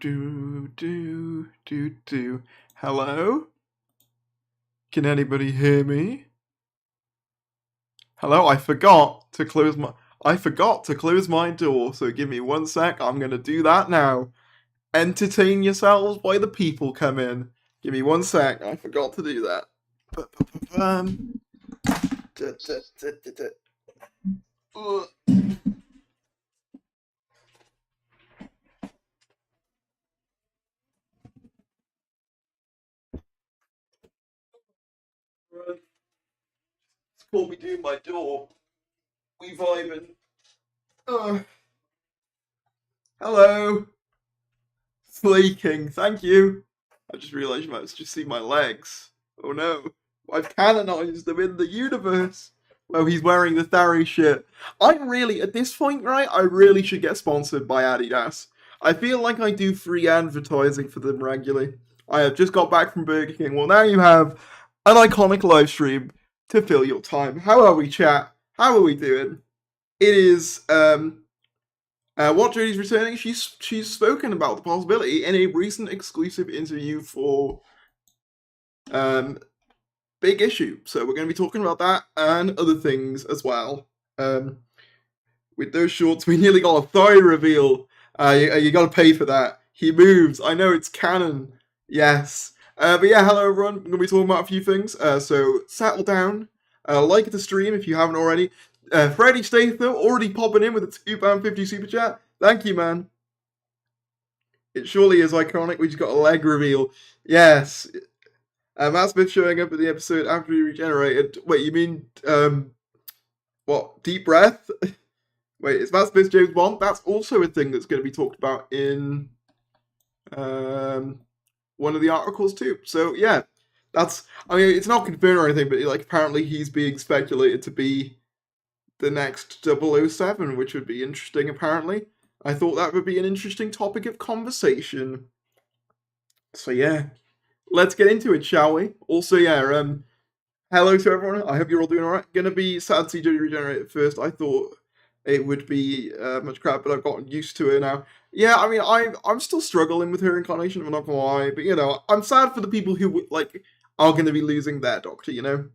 do. Hello? Can anybody hear me? Hello, I forgot to close my door, so give me 1 sec, I'm gonna do that now. Entertain yourselves while the people come in. Give me 1 sec, I forgot to do that. It's called me doing my door. We vibing. Hello. Flaking, thank you. I just realised you might just see my legs. Oh no. I've canonised them in the universe. Well, he's wearing the Thadia shit. I'm really, at this point, right, I really should get sponsored by Adidas. I feel like I do free advertising for them regularly. I have just got back from Burger King. Well, now you have an iconic live stream to fill your time. How are we, chat? How are we doing? It is, what Jodie's returning, she's spoken about the possibility in a recent exclusive interview for Big Issue. So we're going to be talking about that and other things as well. With those shorts, we nearly got a thigh reveal. You got to pay for that. He moves. I know it's canon. Yes. But yeah, hello everyone. We're going to be talking about a few things. So settle down. Like the stream if you haven't already. Freddie Statham already popping in with a £2.50 super chat. Thank you, man. It surely is iconic. We just got a leg reveal. Yes. Matt Smith showing up in the episode after he regenerated. Wait, you mean what? Deep breath? Wait, is Matt Smith James Bond? That's also a thing that's going to be talked about in one of the articles too. So yeah, that's. I mean, it's not confirmed or anything, but like apparently he's being speculated to be the next 007, which would be interesting, apparently. I thought that would be an interesting topic of conversation. So yeah, let's get into it, shall we? Also, yeah, hello to everyone. I hope you're all doing alright. Gonna be sad to see Jodie regenerate at first. I thought it would be much crap, but I've gotten used to it now. Yeah, I mean, I'm still struggling with her incarnation, I'm not gonna lie, but you know, I'm sad for the people who, like, are gonna be losing their Doctor, you know?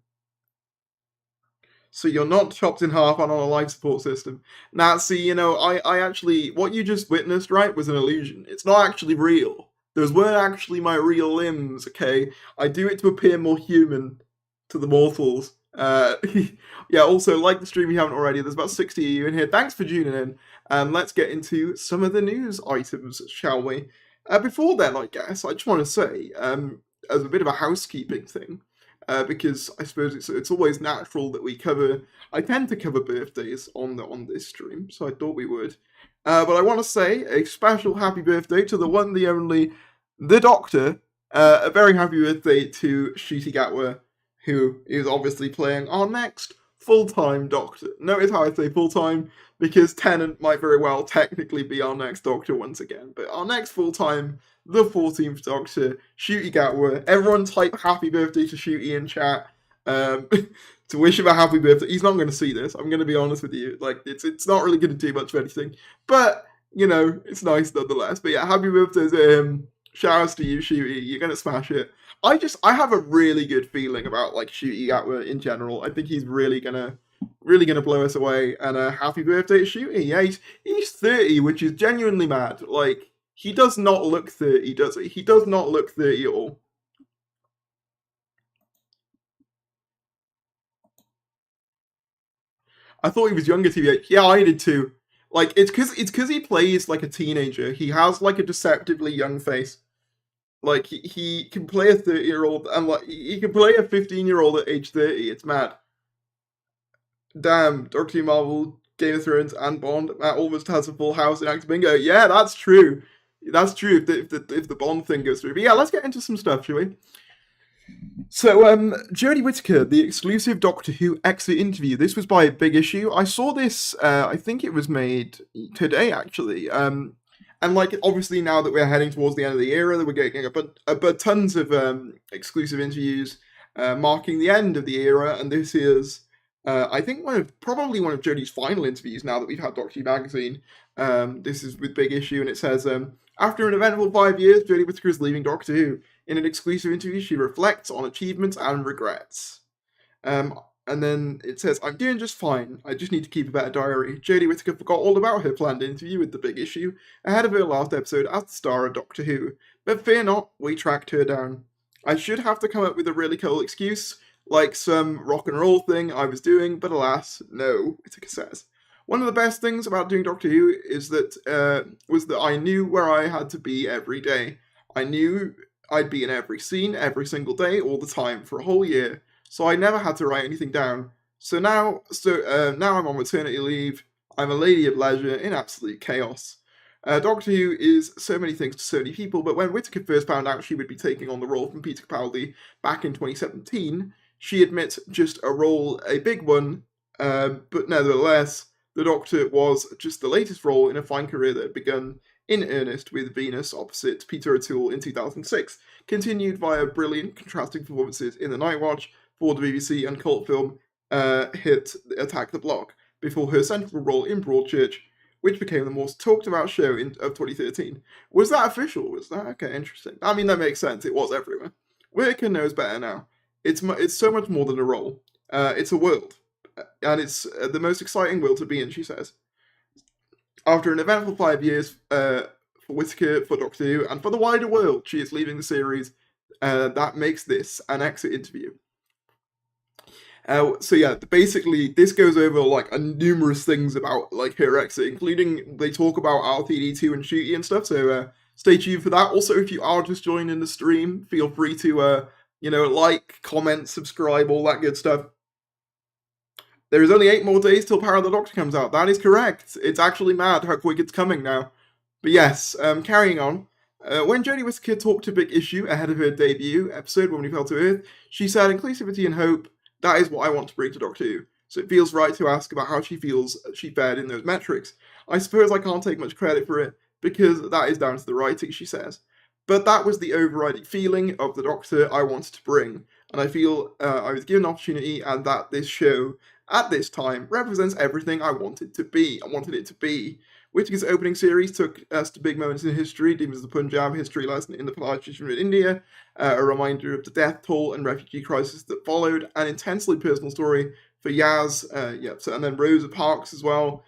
So you're not chopped in half and on a life support system. Now, see, you know, I actually, what you just witnessed, right, was an illusion. It's not actually real. Those weren't actually my real limbs, okay? I do it to appear more human to the mortals. Yeah, also, like the stream if you haven't already, there's about 60 of you in here. Thanks for tuning in. And let's get into some of the news items, shall we? Before then, I guess, I just want to say, as a bit of a housekeeping thing, because I suppose it's always natural that we cover. I tend to cover birthdays on this stream, so I thought we would. But I want to say a special happy birthday to the one, the only, the Doctor. A very happy birthday to Ncuti Gatwa, who is obviously playing our next full-time Doctor. Notice how I say full-time, because Tennant might very well technically be our next Doctor once again, but our next full-time, the 14th Doctor, Ncuti Gatwa. Everyone type happy birthday to Ncuti in chat to wish him a happy birthday. He's not going to see this, I'm going to be honest with you. Like, it's not really going to do much of anything, but, you know, it's nice nonetheless. But yeah, happy birthday to him. Shout outs to you, Ncuti. You're going to smash it. I have a really good feeling about, like, Ncuti Gatwa in general. I think he's really gonna blow us away. And happy birthday to Ncuti. Yeah, he's 30, which is genuinely mad. Like, he does not look 30, does he? He does not look 30 at all. I thought he was younger to yeah, I did too. Like, it's because he plays like a teenager. He has like a deceptively young face. Like, he can play a 30-year-old, and like he can play a 15-year-old at age 30. It's mad. Damn, Doctor Who, Marvel, Game of Thrones, and Bond. Matt almost has a full house in Acts Bingo. Yeah, that's true. That's true if the Bond thing goes through. But yeah, let's get into some stuff, shall we? So, Jodie Whittaker, the exclusive Doctor Who exit interview. This was by Big Issue. I saw this, I think it was made today, actually. And, like, obviously now that we're heading towards the end of the era, we're getting but tons of exclusive interviews marking the end of the era. And this is, I think, probably one of Jodie's final interviews now that we've had Doctor Who magazine. This is with Big Issue, and it says, After an eventful 5 years, Jodie Whittaker is leaving Doctor Who. In an exclusive interview, she reflects on achievements and regrets. And then it says, I'm doing just fine. I just need to keep a better diary. Jodie Whittaker forgot all about her planned interview with the Big Issue ahead of her last episode as the star of Doctor Who. But fear not, we tracked her down. I should have to come up with a really cool excuse, like some rock and roll thing I was doing, but alas, no, Whittaker says. One of the best things about doing Doctor Who is that was that I knew where I had to be every day. I knew I'd be in every scene, every single day, all the time, for a whole year. So I never had to write anything down. Now I'm on maternity leave. I'm a lady of leisure in absolute chaos. Doctor Who is so many things to so many people, but when Whittaker first found out she would be taking on the role from Peter Capaldi back in 2017, she admits just a role, a big one, but nevertheless, the Doctor was just the latest role in a fine career that had begun in earnest with Venus opposite Peter O'Toole in 2006, continued via brilliant contrasting performances in The Night Watch for the BBC and cult film hit Attack the Block, before her central role in Broadchurch, which became the most talked about show of 2013. Was that official? Was that? Okay, interesting. I mean, that makes sense. It was everywhere. Whittaker knows better now. It's so much more than a role. It's a world. And it's the most exciting world to be in, she says. After an eventful 5 years for Whittaker, for Doctor Who, and for the wider world, she is leaving the series. That makes this an exit interview. So yeah, basically this goes over like numerous things about like her exit, including they talk about RTD2 and Ncuti and stuff. So stay tuned for that. Also, if you are just joining the stream, feel free to like, comment, subscribe, all that good stuff. There is only 8 more days till Power of the Doctor comes out. That is correct. It's actually mad how quick it's coming now. But yes, carrying on. When Jodie Whittaker talked to Big Issue ahead of her debut episode, When We Fell to Earth, she said, inclusivity and hope, that is what I want to bring to Doctor Who. So it feels right to ask about how she feels she fared in those metrics. I suppose I can't take much credit for it, because that is down to the writing, she says. But that was the overriding feeling of the Doctor I wanted to bring, and I feel I was given an opportunity, and that this show, at this time, represents everything I wanted it to be. Whittaker's opening series took us to big moments in history, Demons of the Punjab, history lesson in the partition of India, a reminder of the death toll and refugee crisis that followed, an intensely personal story for Yaz, and then Rosa Parks as well.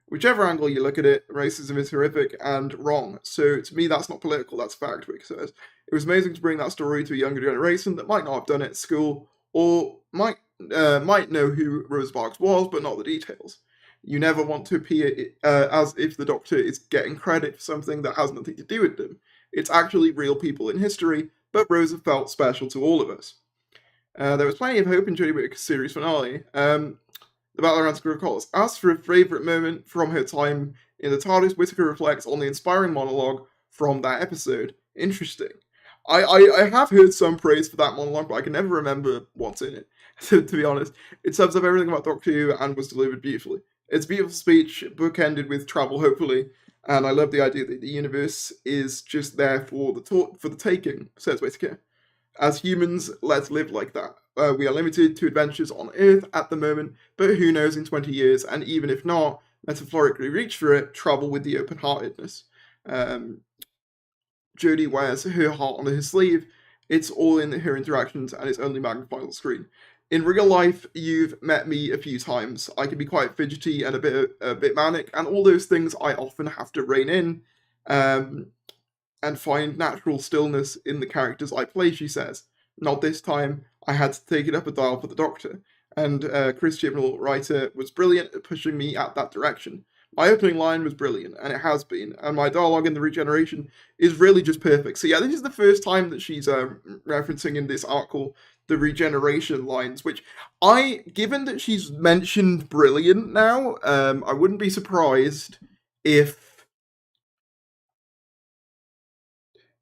Whichever angle you look at it, racism is horrific and wrong. So to me, that's not political, that's fact, Whittaker says. It was amazing to bring that story to a younger generation that might not have done it at school, or might know who Rosa Parks was, but not the details. You never want to appear as if the Doctor is getting credit for something that has nothing to do with them. It's actually real people in history, but Rosa felt special to all of us. There was plenty of hope in Jodie Whittaker's series finale. The Battle Around Screw of Collars. As for a favourite moment from her time in the TARDIS, Whittaker reflects on the inspiring monologue from that episode. Interesting. I have heard some praise for that monologue, but I can never remember what's in it, to be honest. It sums up everything about Doctor Who and was delivered beautifully. It's a beautiful speech, bookended with travel, hopefully, and I love the idea that the universe is just there for the taking, says Whittaker. As humans, let's live like that. We are limited to adventures on Earth at the moment, but who knows in 20 years, and even if not, metaphorically reach for it, travel with the open-heartedness. Jodie wears her heart on her sleeve. It's all in her interactions, and it's only magnified on the screen. In real life, you've met me a few times. I can be quite fidgety and a bit manic, and all those things I often have to rein in and find natural stillness in the characters I play, she says. Not this time. I had to take it up a dial for the Doctor, and Chris Chibnall, writer, was brilliant at pushing me at that direction. My opening line was brilliant, and it has been, and my dialogue in the regeneration is really just perfect. So yeah, this is the first time that she's referencing in this article the regeneration lines, which given that she's mentioned brilliant now, I wouldn't be surprised if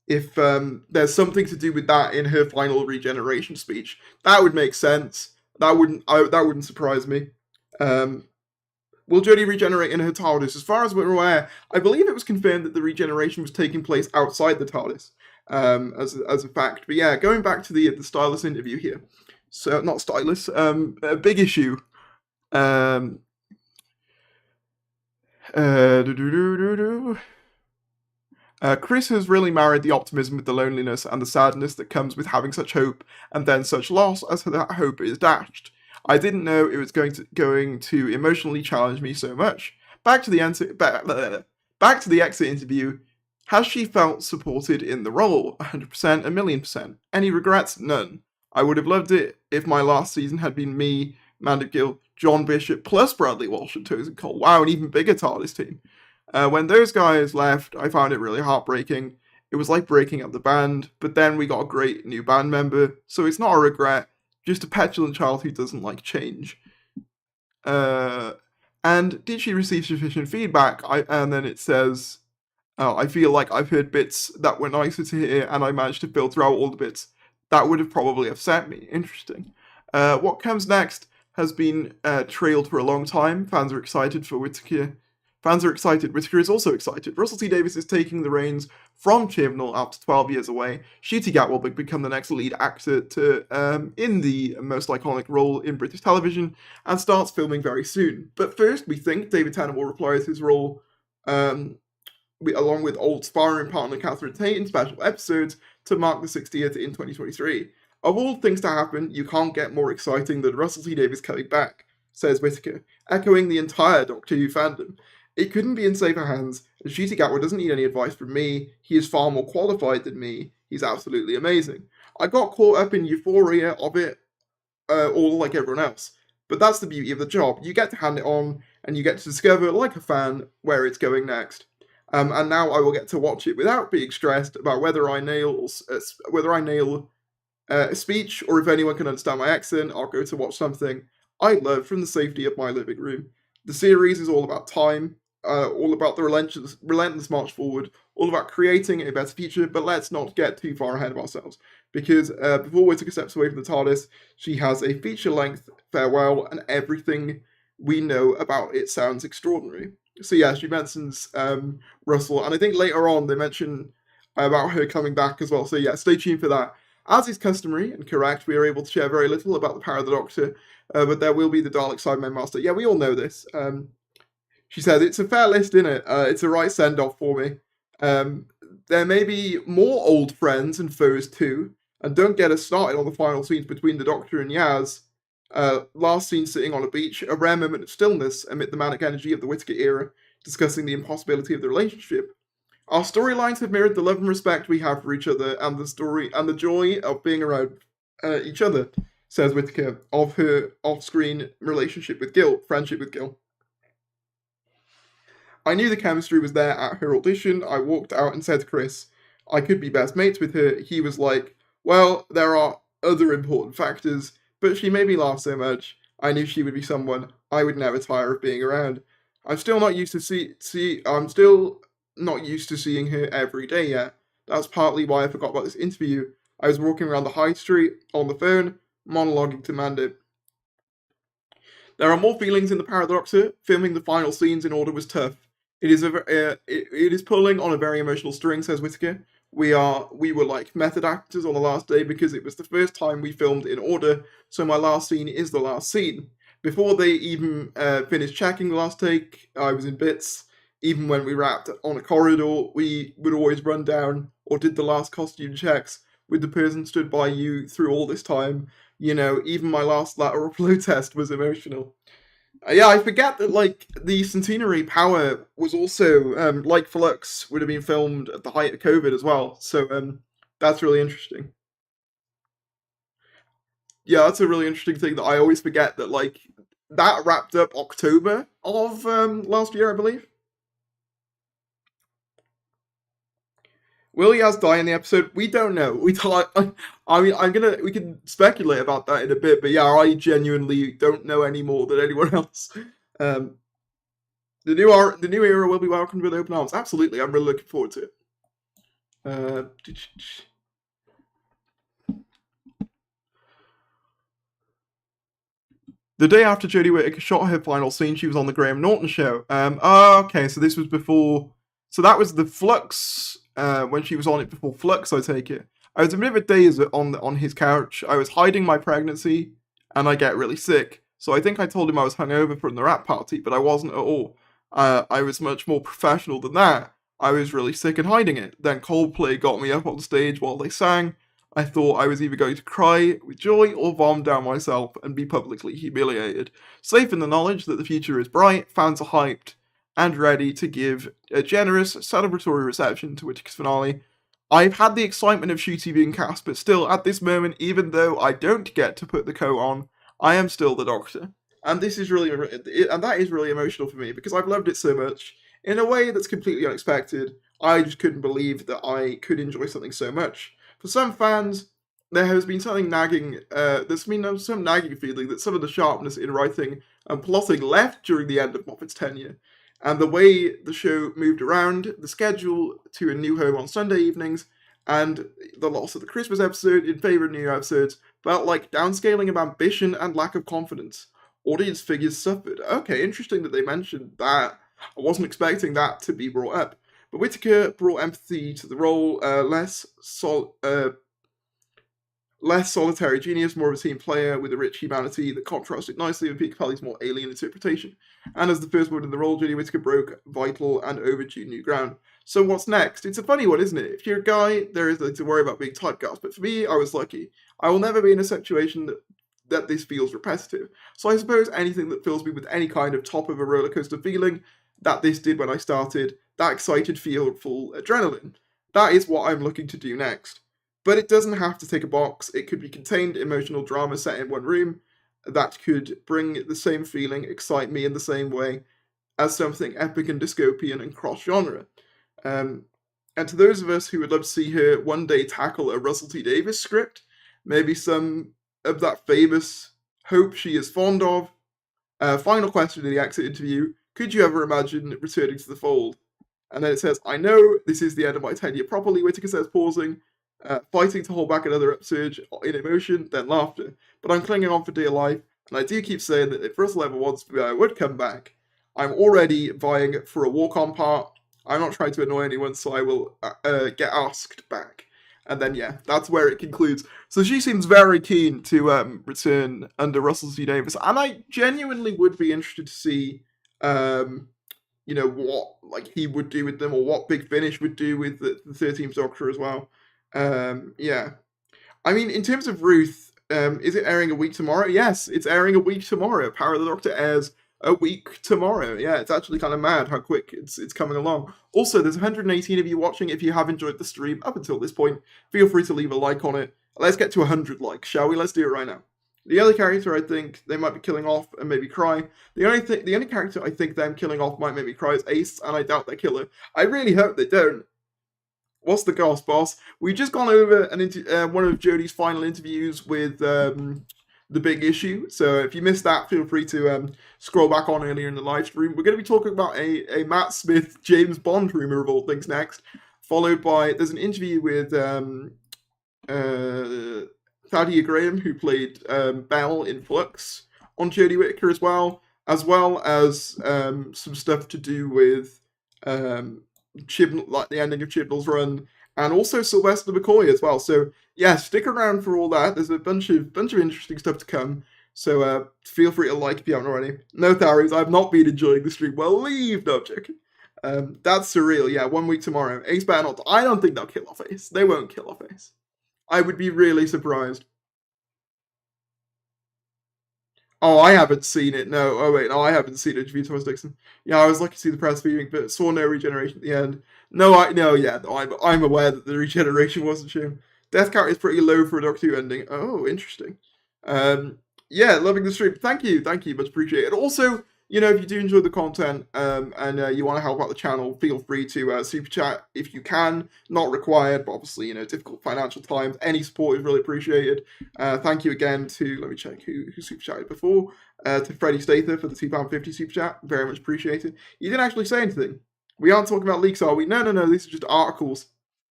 there's something to do with that in her final regeneration speech. That would make sense. That wouldn't surprise me. Will Jodie regenerate in her TARDIS? As far as we're aware, I believe it was confirmed that the regeneration was taking place outside the TARDIS, as a fact. But yeah, going back to the Stylus interview here. So, not Stylus, a Big Issue. Chris has really married the optimism with the loneliness and the sadness that comes with having such hope and then such loss as that hope is dashed. I didn't know it was going to emotionally challenge me so much. Back to the exit interview. Has she felt supported in the role? 100%, a million percent. Any regrets? None. I would have loved it if my last season had been me, Mandip Gill, John Bishop, plus Bradley Walsh and Tosin Cole. Wow, an even bigger TARDIS team. When those guys left, I found it really heartbreaking. It was like breaking up the band, but then we got a great new band member, so it's not a regret, just a petulant child who doesn't like change. And did she receive sufficient feedback? And then it says, I feel like I've heard bits that were nicer to hear, and I managed to filter out all the bits that would have probably upset me. Interesting. What comes next has been trailed for a long time. Fans are excited for Whittaker. Fans are excited. Whittaker is also excited. Russell T Davies is taking the reins from Chibnall after 12 years away. Ncuti Gatwa will become the next lead actor in the most iconic role in British television and starts filming very soon. But first, we think David Tennant will reprise his role along with old sparring partner Catherine Tate in special episodes to mark the 60th in 2023. Of all things to happen, you can't get more exciting than Russell T Davies coming back, says Whittaker, echoing the entire Doctor Who fandom. It couldn't be in safer hands, and Ncuti Gatwa doesn't need any advice from me. He is far more qualified than me. He's absolutely amazing. I got caught up in euphoria of it, all like everyone else. But that's the beauty of the job. You get to hand it on, and you get to discover, like a fan, where it's going next. And now I will get to watch it without being stressed about whether I nail a speech, or if anyone can understand my accent. I'll go to watch something I love from the safety of my living room. The series is all about time, all about the relentless march forward, all about creating a better future, but let's not get too far ahead of ourselves, because before Whittaker steps away from the TARDIS, she has a feature-length farewell, and everything we know about it sounds extraordinary. So yeah, she mentions Russell, and I think later on they mention about her coming back as well, so yeah, stay tuned for that. As is customary and correct, we are able to share very little about the power of the Doctor, but there will be the Dalek Cybermen Master. Yeah, we all know this. She said, it's a fair list, innit? It's a right send-off for me. There may be more old friends and foes too, and don't get us started on the final scenes between the Doctor and Yaz. Last scene sitting on a beach, a rare moment of stillness amid the manic energy of the Whittaker era, discussing the impossibility of the relationship. Our storylines have mirrored the love and respect we have for each other, and the joy of being around each other, says Whittaker, of her off-screen friendship with Gil. I knew the chemistry was there at her audition. I walked out and said to Chris, I could be best mates with her. He was like, well, there are other important factors, but she made me laugh so much. I knew she would be someone I would never tire of being around. I'm still not used to seeing her every day yet. That's partly why I forgot about this interview. I was walking around the high street on the phone, monologuing to Mandip. There are more feelings in the Paradox. Filming the final scenes in order was tough. It is pulling on a very emotional string, says Whittaker. We were like method actors on the last day because it was the first time we filmed in order, so my last scene is the last scene. Before they even finished checking the last take, I was in bits. Even when we wrapped on a corridor, we would always run down or did the last costume checks with the person stood by you through all this time. You know, even my last lateral flow test was emotional. Yeah, I forget that, like, the Centenary Power was also, like Flux, would have been filmed at the height of COVID as well. So, that's really interesting. Yeah, that's a really interesting thing that I always forget that, like, that wrapped up October of last year, I believe. Will Yaz die in the episode? We don't know. We we can speculate about that in a bit, but yeah, I genuinely don't know any more than anyone else. The new era will be welcomed with open arms. Absolutely, I'm really looking forward to it. The day after Jodie Whittaker shot her final scene, she was on the Graham Norton show. Okay, so this was before. So that was the Flux. When she was on it before Flux, I take it. I was a bit of a daze on his couch. I was hiding my pregnancy, and I get really sick. So I think I told him I was hungover from the rap party, but I wasn't at all. I was much more professional than that. I was really sick and hiding it. Then Coldplay got me up on stage while they sang. I thought I was either going to cry with joy or vom down myself and be publicly humiliated. Safe in the knowledge that the future is bright, fans are hyped, and ready to give a generous, celebratory reception to Whittaker's finale. I've had the excitement of Ncuti being cast, but still, at this moment, even though I don't get to put the coat on, I am still the Doctor. And this is really, and that is really emotional for me because I've loved it so much in a way that's completely unexpected. I just couldn't believe that I could enjoy something so much. For some fans, there has been something nagging. There's been some nagging feeling that some of the sharpness in writing and plotting left during the end of Moffat's tenure, and the way the show moved around the schedule to A New Home on Sunday evenings, and the loss of the Christmas episode in favour of New Year episodes felt like downscaling of ambition and lack of confidence. Audience figures suffered. Okay, interesting that they mentioned that. I wasn't expecting that to be brought up. But Whittaker brought empathy to the role, less solitary genius, more of a team player with a rich humanity that contrasted nicely with Peter Capaldi's more alien interpretation. And as the first woman in the role, Jodie Whittaker broke vital and overdue new ground. So what's next? It's a funny one, isn't it? If you're a guy, there is nothing to worry about being typecast. But for me, I was lucky. I will never be in a situation that this feels repetitive. So I suppose anything that fills me with any kind of top of a roller coaster feeling that this did when I started, that excited feel full adrenaline. That is what I'm looking to do next. But it doesn't have to tick a box. It could be contained emotional drama set in one room that could bring the same feeling, excite me in the same way as something epic and dystopian and cross-genre. And to those of us who would love to see her one day tackle a Russell T Davies script, maybe some of that famous hope she is fond of. Final question in the exit interview. Could you ever imagine returning to the fold? And then it says, I know this is the end of my tenure properly, Whittaker says, pausing, fighting to hold back another upsurge in emotion, then laughter. But I'm clinging on for dear life, and I do keep saying that if Russell ever wants me, I would come back. I'm already vying for a walk-on part. I'm not trying to annoy anyone, so I will get asked back. And then, yeah, that's where it concludes. So she seems very keen to return under Russell T Davies, and I genuinely would be interested to see, what like he would do with them, or what Big Finish would do with the 13th Doctor as well. Yeah. I mean, in terms of Ruth, is it airing a week tomorrow? Yes, it's airing a week tomorrow. Power of the Doctor airs a week tomorrow. Yeah, it's actually kind of mad how quick it's coming along. Also, there's 118 of you watching. If you have enjoyed the stream up until this point, feel free to leave a like on it. Let's get to 100 likes, shall we? Let's do it right now. The only character I think they might be killing off and maybe cry. The only character I think them killing off might make me cry is Ace, and I doubt they kill her. I really hope they don't. What's the goss, boss? We've just gone over one of Jodie's final interviews with The Big Issue. So if you missed that, feel free to scroll back on earlier in the live stream. We're going to be talking about a Matt Smith James Bond rumor of all things next, followed by there's an interview with Thadia Graham, who played Belle in Flux, on Jodie Whittaker as well as some stuff to do with like the ending of Chibnall's run, and also Sylvester McCoy as well. So yeah, stick around for all that. There's a bunch of interesting stuff to come. So feel free to like if you haven't already. No, Tharies, I've not been enjoying the stream. Well, leave. No, I'm joking. That's surreal. Yeah, 1 week tomorrow. Ace better not. I don't think they'll kill off Ace. They won't kill off Ace. I would be really surprised. Oh, I haven't seen it. No. Oh, wait. No, I haven't seen it. Thomas Dixon. Yeah, I was lucky to see the press viewing, but saw no regeneration at the end. I'm aware that the regeneration wasn't shown. Death count is pretty low for a Doctor Who ending. Oh, interesting. Yeah, loving the stream. Thank you. Much appreciated. Also, if you do enjoy the content and you want to help out the channel, feel free to super chat if you can. Not required, but obviously, difficult financial times. Any support is really appreciated. Thank you again to, let me check who super chatted before, to Freddie Stather for the £2.50 super chat. Very much appreciated. You didn't actually say anything. We aren't talking about leaks, are we? No. This is just articles.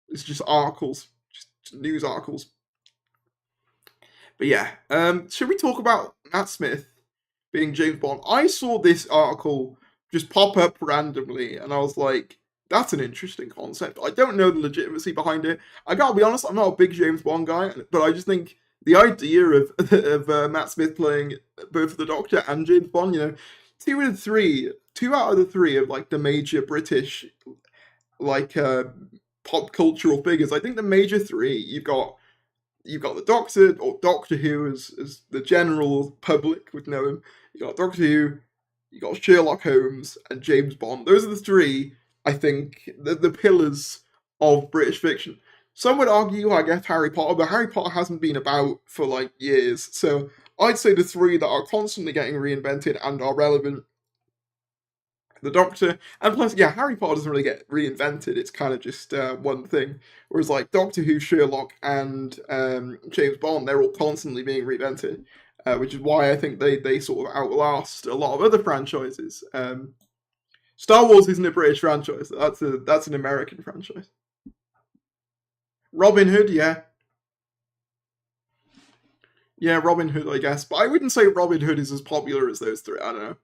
It's just articles. Just news articles. But yeah, should we talk about Matt Smith being James Bond? I saw this article just pop up randomly, and I was like, that's an interesting concept. I don't know the legitimacy behind it. I gotta be honest, I'm not a big James Bond guy, but I just think the idea of Matt Smith playing both the Doctor and James Bond, two out of the three of like the major British like pop cultural figures. I think the major three you've got the Doctor, or Doctor Who as the general public would know him. You got Doctor Who, you got Sherlock Holmes, and James Bond. Those are the three, I think, the pillars of British fiction. Some would argue, I guess, Harry Potter, but Harry Potter hasn't been about for like years. So I'd say the three that are constantly getting reinvented and are relevant: the Doctor, and plus, yeah, Harry Potter doesn't really get reinvented. It's kind of just one thing. Whereas like Doctor Who, Sherlock, and James Bond, they're all constantly being reinvented, which is why I think they sort of outlast a lot of other franchises. Star Wars isn't a British franchise. That's an American franchise. Robin Hood, yeah, yeah, Robin Hood, I guess, but I wouldn't say Robin Hood is as popular as those three. I don't know.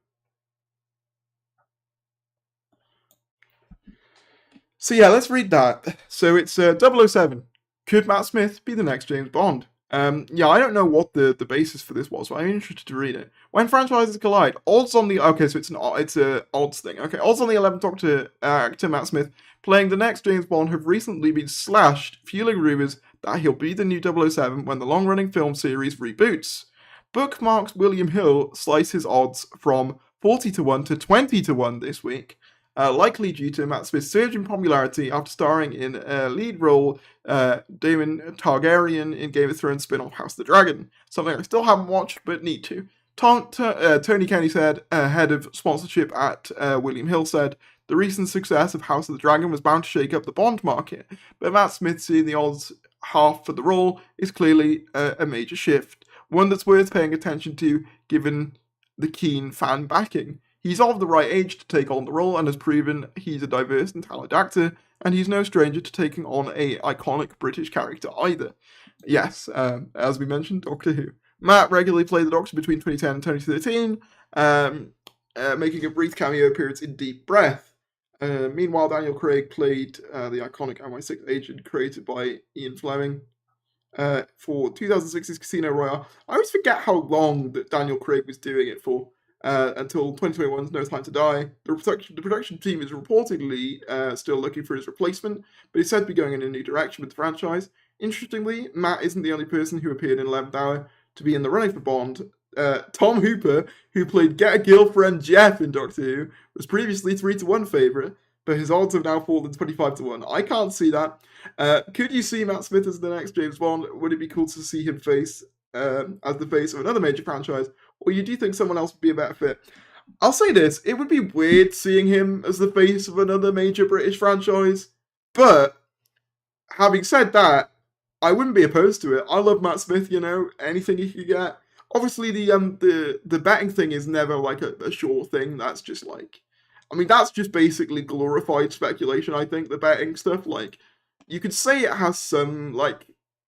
So yeah, let's read that. So it's 007. Could Matt Smith be the next James Bond? Yeah, I don't know what the basis for this was, but I'm interested to read it. When franchises collide, odds on the okay, so it's a odds thing. Okay, odds on the 11th Doctor actor Matt Smith playing the next James Bond have recently been slashed, fueling rumors that he'll be the new 007 when the long-running film series reboots. Bookmarks William Hill slices odds from 40 to 1 to 20 to 1 this week, likely due to Matt Smith's surge in popularity after starring in a lead role, Daemon Targaryen in Game of Thrones spin-off House of the Dragon, something I still haven't watched but need to. Tony Kenny said, head of sponsorship at William Hill, said, the recent success of House of the Dragon was bound to shake up the Bond market, but Matt Smith seeing the odds half for the role is clearly a major shift, one that's worth paying attention to given the keen fan backing. He's of the right age to take on the role and has proven he's a diverse and talented actor, and he's no stranger to taking on a iconic British character either. Yes, as we mentioned, Doctor Who. Matt regularly played the Doctor between 2010 and 2013, making a brief cameo appearance in Deep Breath. Meanwhile, Daniel Craig played the iconic MI6 agent created by Ian Fleming for 2006's Casino Royale. I always forget how long that Daniel Craig was doing it for. Until 2021's No Time to Die. The production team is reportedly still looking for his replacement, but he's said to be going in a new direction with the franchise. Interestingly, Matt isn't the only person who appeared in 11th Hour to be in the running for Bond. Tom Hooper, who played Get a Girlfriend Jeff in Doctor Who, was previously 3 to 1 favourite, but his odds have now fallen to 25 to 1. I can't see that. Could you see Matt Smith as the next James Bond? Would it be cool to see him as the face of another major franchise? Or you do think someone else would be a better fit? I'll say this, it would be weird seeing him as the face of another major British franchise, but having said that, I wouldn't be opposed to it. I love Matt Smith, anything he could get. Obviously, the betting thing is never like a sure thing. That's just that's just basically glorified speculation, I think, the betting stuff. Like, you could say it has some,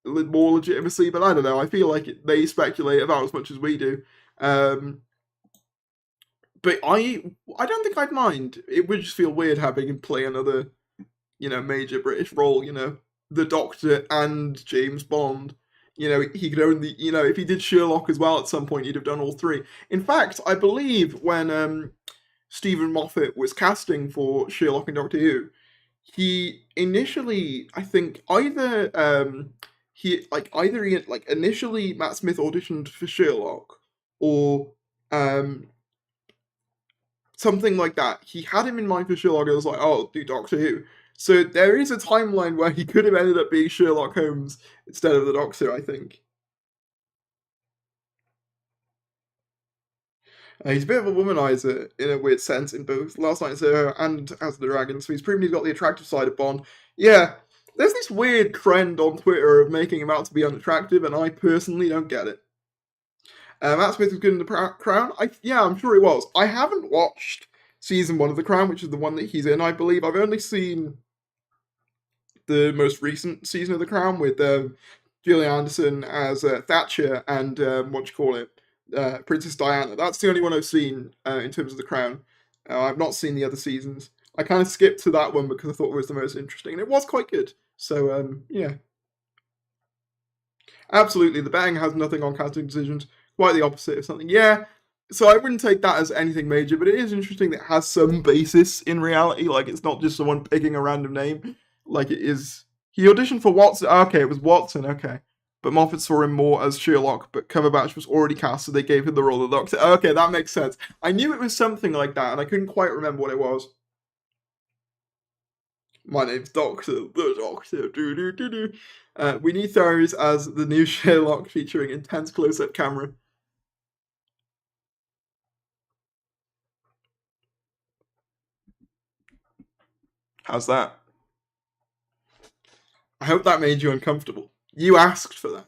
more legitimacy, but I don't know. I feel like they speculate about as much as we do. But I don't think I'd mind. It would just feel weird having him play another, major British role. The Doctor and James Bond. He could only, if he did Sherlock as well at some point, he'd have done all three. In fact, I believe when Stephen Moffat was casting for Sherlock and Doctor Who, he initially, I think, initially Matt Smith auditioned for Sherlock, or something like that. He had him in mind for Sherlock and was like, oh, do Doctor Who. So there is a timeline where he could have ended up being Sherlock Holmes instead of the Doctor, I think. He's a bit of a womanizer in a weird sense in both Last Night in Soho and As the Dragon, so he's proven he's got the attractive side of Bond. Yeah, there's this weird trend on Twitter of making him out to be unattractive, and I personally don't get it. Matt Smith was good in The Crown? I'm sure he was. I haven't watched season 1 of The Crown, which is the one that he's in, I believe. I've only seen the most recent season of The Crown with Gillian Anderson as Thatcher and Princess Diana. That's the only one I've seen in terms of The Crown. I've not seen the other seasons. I kind of skipped to that one because I thought it was the most interesting, and it was quite good. So, yeah. Absolutely, the betting has nothing on casting decisions. Quite the opposite of something. Yeah, So I wouldn't take that as anything major, but it is interesting that it has some basis in reality. Like, it's not just someone picking a random name. Like, it is. He auditioned for Watson. Okay, it was Watson. Okay. But Moffat saw him more as Sherlock, but Cumberbatch was already cast, so they gave him the role of the Doctor. Okay, that makes sense. I knew it was something like that, and I couldn't quite remember what it was. My name's Doctor, the Doctor. Do do do do. We need theories as the new Sherlock featuring intense close-up camera. How's that? I hope that made you uncomfortable. You asked for that.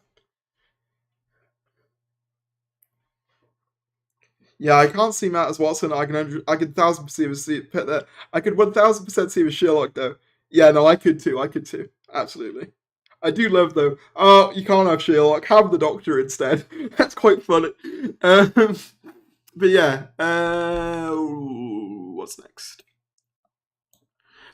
Yeah, I can't see Matt as Watson. I could 1,000% see put that. I could 1,000% see him as Sherlock though. Yeah, no, I could too. I could too. Absolutely. I do love though. Oh, you can't have Sherlock. Have the Doctor instead. That's quite funny. Um, but yeah. What's next?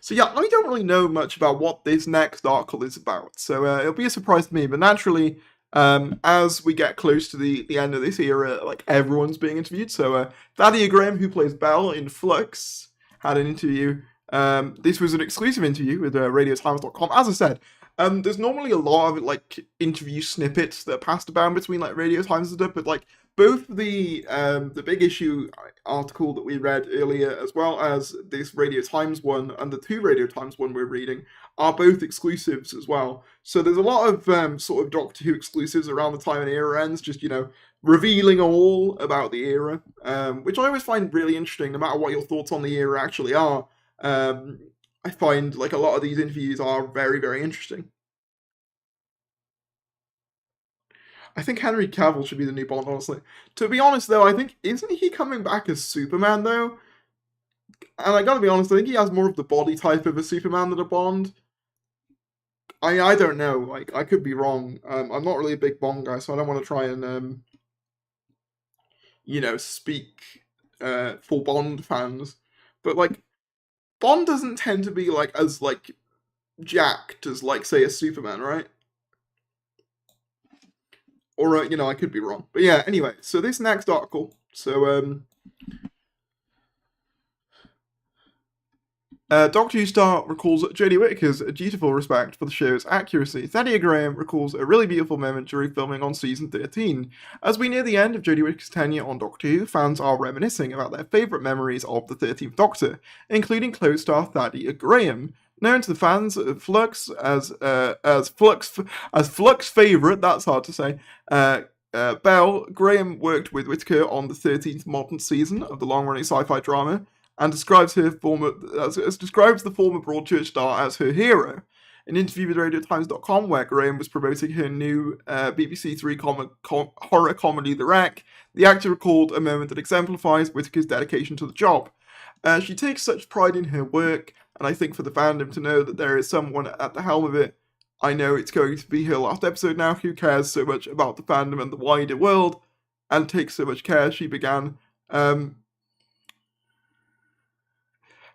So yeah, I don't really know much about what this next article is about, so it'll be a surprise to me. But naturally, as we get close to the end of this era, like everyone's being interviewed. So Thadia Graham, who plays Belle in Flux, had an interview. This was an exclusive interview with RadioTimes.com. As I said, there's normally a lot of like interview snippets that are passed about between like Radio Times and stuff, but like both the big issue article that we read earlier, as well as this Radio Times one and the two Radio Times one we're reading, are both exclusives as well. So there's a lot of sort of Doctor Who exclusives around the time an era ends, just revealing all about the era, which I always find really interesting, no matter what your thoughts on the era actually are. I find like a lot of these interviews are very, very interesting. I think Henry Cavill should be the new Bond, honestly. To be honest, though, I think isn't he coming back as Superman though? And I gotta be honest, I think he has more of the body type of a Superman than a Bond. I don't know. Like I could be wrong. I'm not really a big Bond guy, so I don't want to try and speak for Bond fans. But like Bond doesn't tend to be like as like jacked as like say a Superman, right? Or I could be wrong. But yeah, anyway, so this next article. So Doctor Who star recalls Jodie Whittaker's dutiful respect for the show's accuracy. Thadia Graham recalls a really beautiful moment during filming on season 13. As we near the end of Jodie Whittaker's tenure on Doctor Who, fans are reminiscing about their favourite memories of the 13th Doctor, including co-star Thadia Graham. Known to the fans of Flux as Flux favourite, that's hard to say. Belle, Graham worked with Whittaker on the 13th modern season of the long-running sci-fi drama, and describes the former Broadchurch star as her hero. An interview with RadioTimes.com, where Graham was promoting her new BBC Three horror comedy, The Wreck, the actor recalled a moment that exemplifies Whittaker's dedication to the job. She takes such pride in her work, and I think for the fandom to know that there is someone at the helm of it, I know it's going to be her last episode now, who cares so much about the fandom and the wider world, and takes so much care, she began.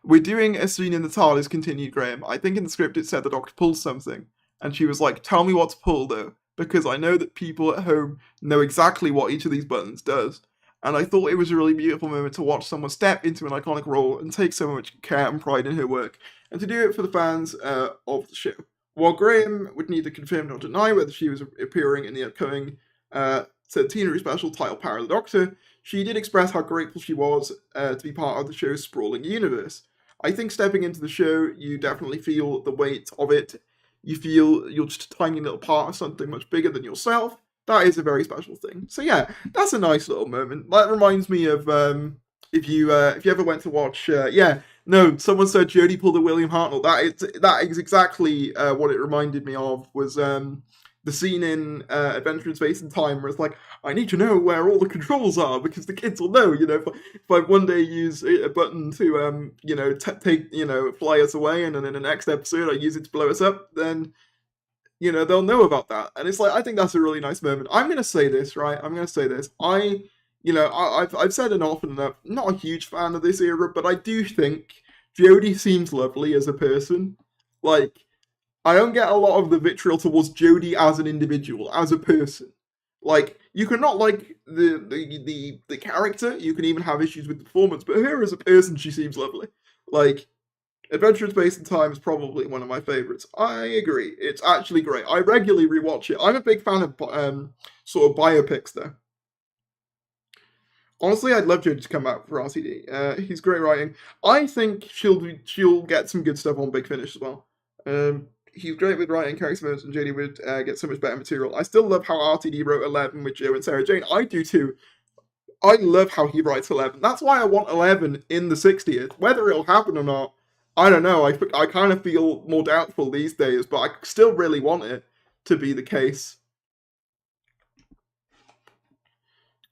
We're doing a scene in the TARDIS, continued Graham. I think in the script it said the Doctor pulls something. And she was like, tell me what to pull though, because I know that people at home know exactly what each of these buttons does. And I thought it was a really beautiful moment to watch someone step into an iconic role and take so much care and pride in her work, and to do it for the fans of the show. While Graham would neither confirm nor deny whether she was appearing in the upcoming centenary special titled Power of the Doctor, she did express how grateful she was to be part of the show's sprawling universe. I think stepping into the show, you definitely feel the weight of it. You feel you're just a tiny little part of something much bigger than yourself. That is a very special thing. So yeah, that's a nice little moment. That reminds me of if you ever went to watch someone said Jodie pulled a William Hartnell. That is exactly what it reminded me of, was the scene in Adventure in Space and Time where it's like, I need to know where all the controls are because the kids will know, if I one day use a button to take fly us away, and then in the next episode I use it to blow us up, then they'll know about that. And it's like, I think that's a really nice moment. I'm gonna say this, right? I've said it often enough, not a huge fan of this era, but I do think Jodie seems lovely as a person. Like, I don't get a lot of the vitriol towards Jodie as an individual, as a person. Like, you can not like the character, you can even have issues with the performance, but her as a person, she seems lovely. Like, Adventure in Space and Time is probably one of my favorites. I agree. It's actually great. I regularly rewatch it. I'm a big fan of sort of biopics, though. Honestly, I'd love Jodie to come out for RTD. He's great writing. I think she'll get some good stuff on Big Finish as well. He's great with writing character moments, and Jodie would get so much better material. I still love how RTD wrote 11 with Joe and Sarah Jane. I do too. I love how he writes 11. That's why I want 11 in the 60th. Whether it'll happen or not, I don't know. I kind of feel more doubtful these days, but I still really want it to be the case.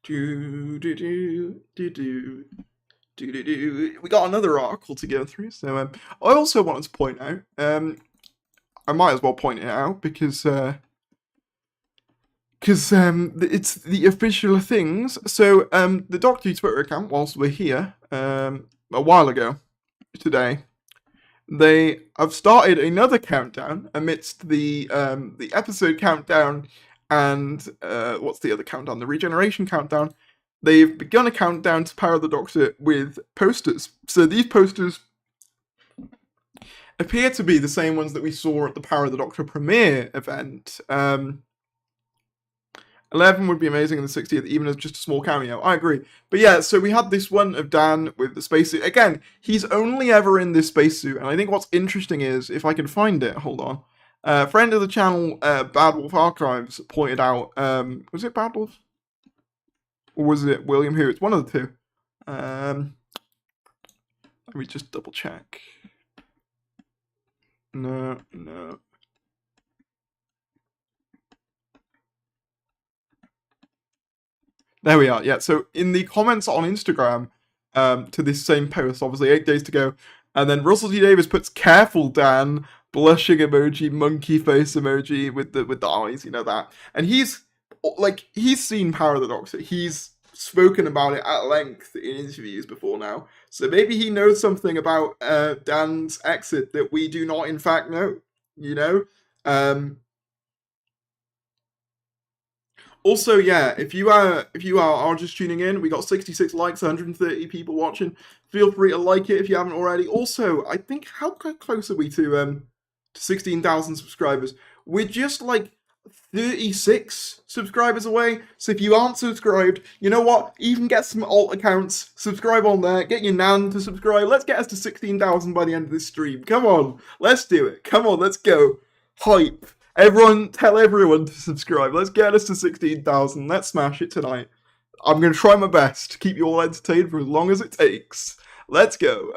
We got another article to go through, so I also wanted to point out, I might as well point it out because it's the official things. So the Doctor Who Twitter account, whilst we're here, a while ago today, they have started another countdown amidst the episode countdown and what's the other countdown? The regeneration countdown. They've begun a countdown to Power of the Doctor with posters. So these posters appear to be the same ones that we saw at the Power of the Doctor premiere event. 11 would be amazing in the 60th, even as just a small cameo. I agree. But yeah, so we had this one of Dan with the spacesuit. Again, he's only ever in this spacesuit, and I think what's interesting is, if I can find it, hold on. Friend of the channel, Bad Wolf Archives, pointed out, was it Bad Wolf? Or was it William Who? It's one of the two. Let me just double check. No. There we are. Yeah, so in the comments on Instagram to this same post, obviously 8 days to go, and then Russell T Davis puts "Careful, Dan," blushing emoji, monkey face emoji with the eyes, you know that. And he's seen Power of the Doctor. He's spoken about it at length in interviews before now. So maybe he knows something about Dan's exit that we do not in fact know. You know? Also, yeah, if you are just tuning in, we got 66 likes, 130 people watching. Feel free to like it if you haven't already. Also, I think, how close are we to 16,000 subscribers? We're just like 36 subscribers away. So if you aren't subscribed, you know what? Even get some alt accounts, subscribe on there, get your nan to subscribe. Let's get us to 16,000 by the end of this stream. Come on, let's do it. Come on, let's go. Hype. Everyone, tell everyone to subscribe. Let's get us to 16,000. Let's smash it tonight. I'm going to try my best to keep you all entertained for as long as it takes. Let's go.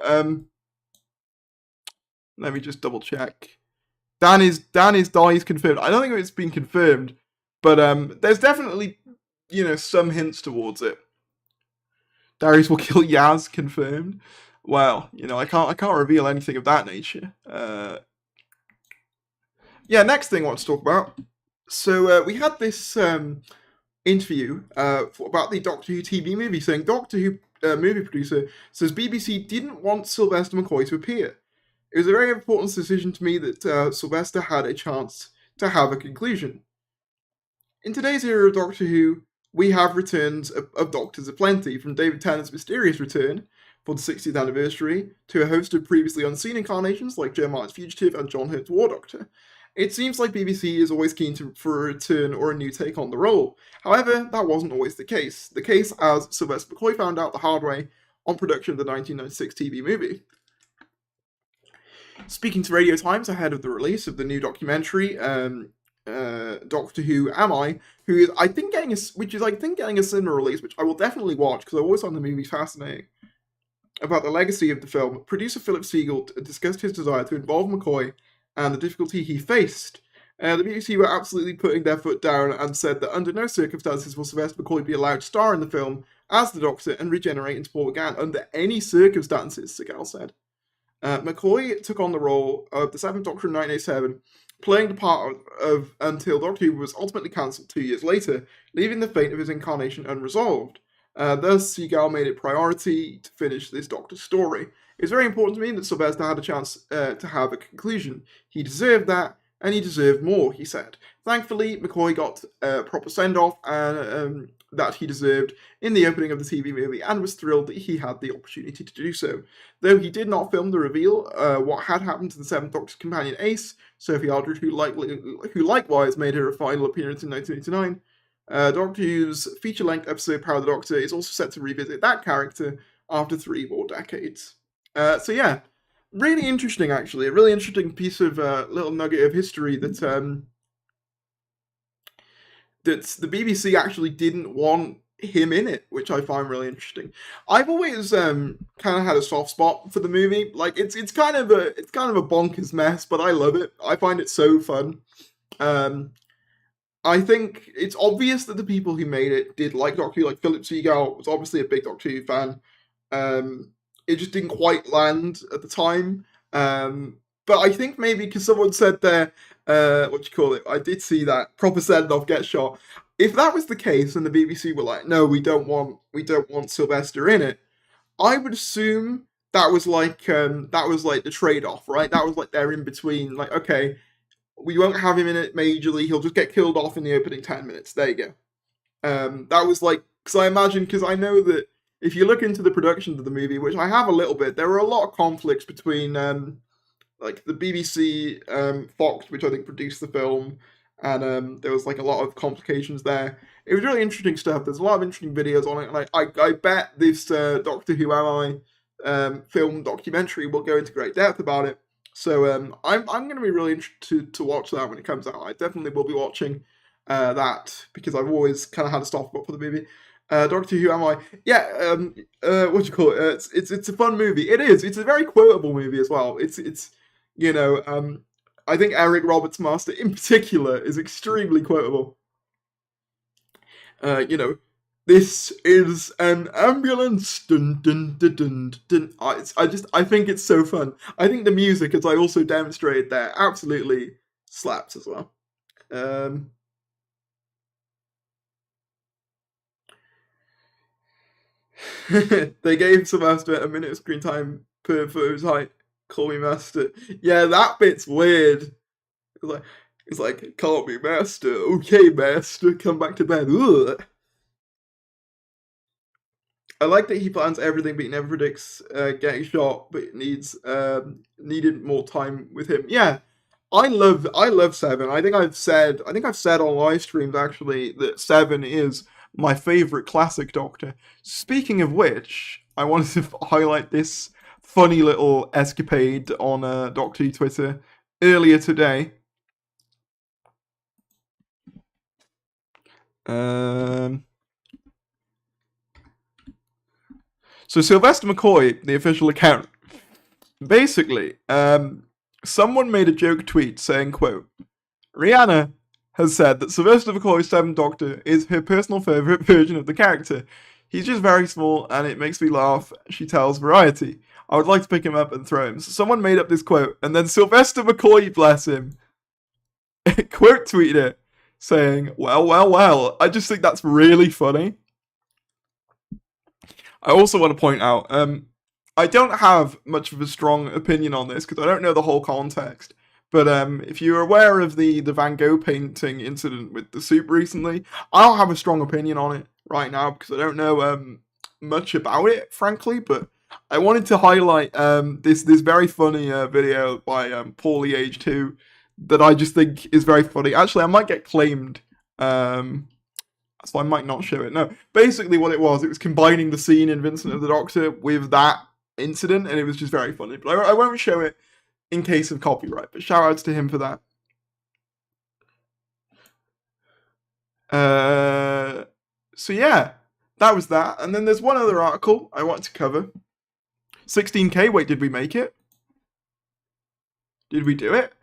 Let me just double check. Danny's dies confirmed. I don't think it's been confirmed, but there's definitely, some hints towards it. Darius will kill Yaz, confirmed. Well, I can't reveal anything of that nature. Yeah, next thing I want to talk about. So we had this interview about the Doctor Who TV movie, saying Doctor Who movie producer says BBC didn't want Sylvester McCoy to appear. It was a very important decision to me that Sylvester had a chance to have a conclusion. In today's era of Doctor Who, we have returns of Doctors aplenty, from David Tennant's mysterious return for the 60th anniversary to a host of previously unseen incarnations like Joe Martin's Fugitive and John Hurt's War Doctor. It seems like BBC is always keen for a return or a new take on the role. However, that wasn't always the case. The case as Sylvester McCoy found out the hard way on production of the 1996 TV movie. Speaking to Radio Times ahead of the release of the new documentary, Doctor Who Am I, who is I think getting a cinema release, which I will definitely watch because I always found the movie fascinating. About the legacy of the film, producer Philip Siegel discussed his desire to involve McCoy and the difficulty he faced. The BBC were absolutely putting their foot down and said that under no circumstances will Sylvester McCoy be allowed to star in the film as the Doctor and regenerate into Paul McGann. Under any circumstances, Segal said. McCoy took on the role of the Seventh Doctor in 1987, playing the part of until Doctor Who was ultimately cancelled 2 years later, leaving the fate of his incarnation unresolved. Thus, Segal made it priority to finish this Doctor's story. It's very important to me that Sylvester had a chance to have a conclusion. He deserved that, and he deserved more, he said. Thankfully, McCoy got a proper send-off that he deserved in the opening of the TV movie, and was thrilled that he had the opportunity to do so. Though he did not film the reveal, what had happened to the Seventh Doctor's companion Ace, Sophie Aldred, who likewise made her final appearance in 1989, Doctor Who's feature-length episode Power of the Doctor is also set to revisit that character after 3 more decades. So yeah, really interesting, actually. A really interesting piece of little nugget of history that that the BBC actually didn't want him in it, which I find really interesting. I've always kind of had a soft spot for the movie. Like it's kind of a bonkers mess, but I love it. I find it so fun. I think it's obvious that the people who made it did like Doctor Who. Like Philip Seagal was obviously a big Doctor Who fan. It just didn't quite land at the time. But I think maybe because someone said there, I did see that proper send-off get shot. If that was the case, and the BBC were like, no, we don't want Sylvester in it, I would assume that was like the trade-off, right? That was like their in between. Like, okay, we won't have him in it majorly. He'll just get killed off in the opening 10 minutes. There you go. That was like, because I know that if you look into the production of the movie, which I have a little bit, there were a lot of conflicts between like the BBC, Fox, which I think produced the film, and there was like a lot of complications there. It was really interesting stuff. There's a lot of interesting videos on it, and I bet this Doctor Who Am I film documentary will go into great depth about it. So I'm going to be really interested to watch that when it comes out. I definitely will be watching that because I've always kind of had a soft spot for the movie. Doctor Who Am I? Yeah, what do you call it? It's a fun movie. It is. It's a very quotable movie as well. It's I think Eric Roberts' Master in particular is extremely quotable. This is an ambulance. Dun dun dun dun dun. I think it's so fun. I think the music, as I also demonstrated there, absolutely slaps as well. They gave Sylvester a minute of screen time per his height. Call me master. Yeah, that bit's weird. It's like call me master. Okay, master, come back to bed. Ugh. I like that he plans everything, but he never predicts getting shot. But it needed more time with him. Yeah, I love Seven. I think I've said on live streams actually that Seven is my favorite classic Doctor. Speaking of which, I wanted to highlight this funny little escapade on Doctor Who Twitter earlier today. So Sylvester McCoy, the official account, basically, someone made a joke tweet saying, quote, Rihanna has said that Sylvester McCoy's Seventh Doctor is her personal favourite version of the character. He's just very small and it makes me laugh, she tells Variety. I would like to pick him up and throw him. So someone made up this quote, and then Sylvester McCoy, bless him, quote tweeted it, saying, well, I just think that's really funny. I also want to point out, I don't have much of a strong opinion on this because I don't know the whole context. But if you're aware of the Van Gogh painting incident with the soup recently, I don't have a strong opinion on it right now because I don't know much about it, frankly. But I wanted to highlight this very funny video by Paulie Age 2 that I just think is very funny. Actually, I might get claimed. So I might not show it. No, basically what it was combining the scene in Vincent of the Doctor with that incident, and it was just very funny. But I won't show it in case of copyright, but shout outs to him for that. So yeah, that was that. And then there's one other article I want to cover. 16K, wait, did we make it? Did we do it?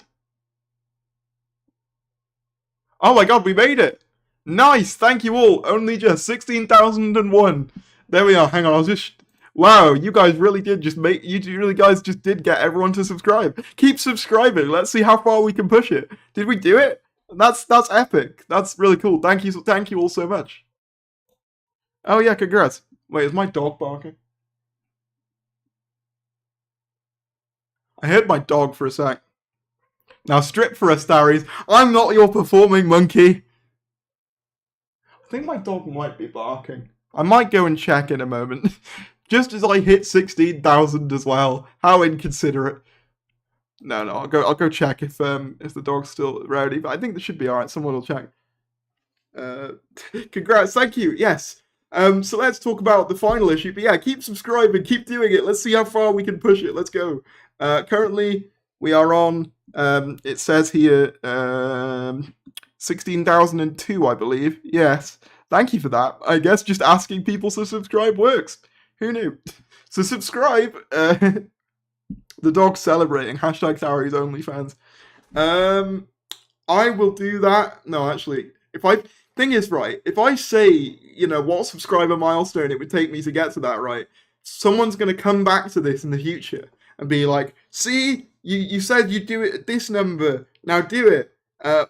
Oh my god, we made it! Nice, thank you all. Only just 16,001. There we are. Hang on, I'll just. Wow, you guys really did just make. You really guys just did get everyone to subscribe. Keep subscribing. Let's see how far we can push it. Did we do it? That's epic. That's really cool. Thank you all so much. Oh yeah, congrats. Wait, is my dog barking? I heard my dog for a sec. Now strip for us, Darius. I'm not your performing monkey. I think my dog might be barking. I might go and check in a moment. Just as I hit 16,000 as well. How inconsiderate. No, I'll go check if the dog's still rowdy, but I think this should be alright. Someone will check. Congrats, thank you. Yes. So let's talk about the final issue. But yeah, keep subscribing, keep doing it. Let's see how far we can push it. Let's go. Currently we are on it says here 16,002, I believe. Yes. Thank you for that. I guess just asking people to subscribe works. Who knew? So subscribe. The dog's celebrating. Hashtag Thari's OnlyFans. I will do that. No, actually, thing is, right, if I say, you know, what subscriber milestone it would take me to get to that, right, someone's going to come back to this in the future and be like, see, you said you'd do it at this number. Now do it.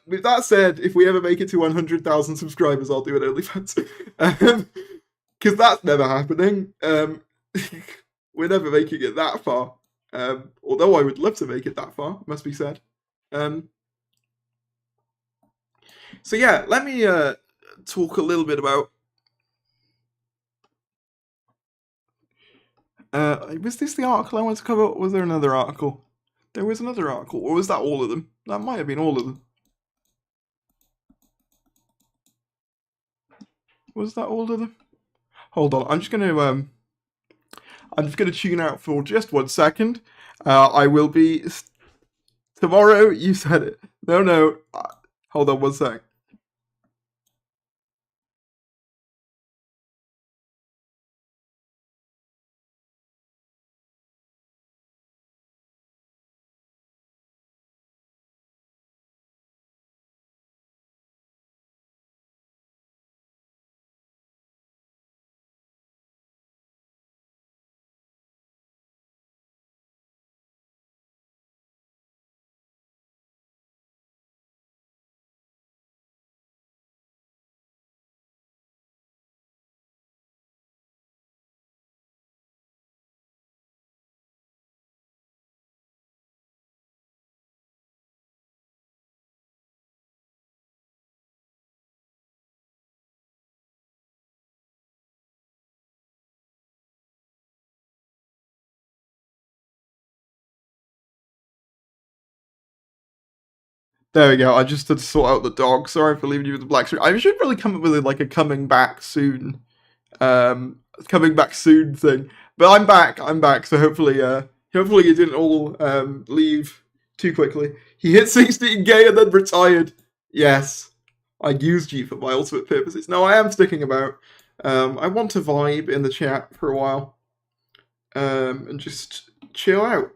With that said, if we ever make it to 100,000 subscribers, I'll do it OnlyFans. Because that's never happening. We're never making it that far. Although I would love to make it that far, must be said. So yeah, let me talk a little bit about... was this the article I wanted to cover, or was there another article? There was another article, or was that all of them? That might have been all of them. Was that all of them? Hold on, I'm just gonna tune out for just 1 second. I will be... Tomorrow, you said it. No. Hold on 1 sec. There we go. I just had to sort out the dog. Sorry for leaving you with the black screen. I should really come up with like a coming back soon thing. But I'm back. So hopefully you didn't all leave too quickly. He hit 16k and then retired. Yes, I used you for my ultimate purposes. No, I am sticking about. I want to vibe in the chat for a while, and just chill out.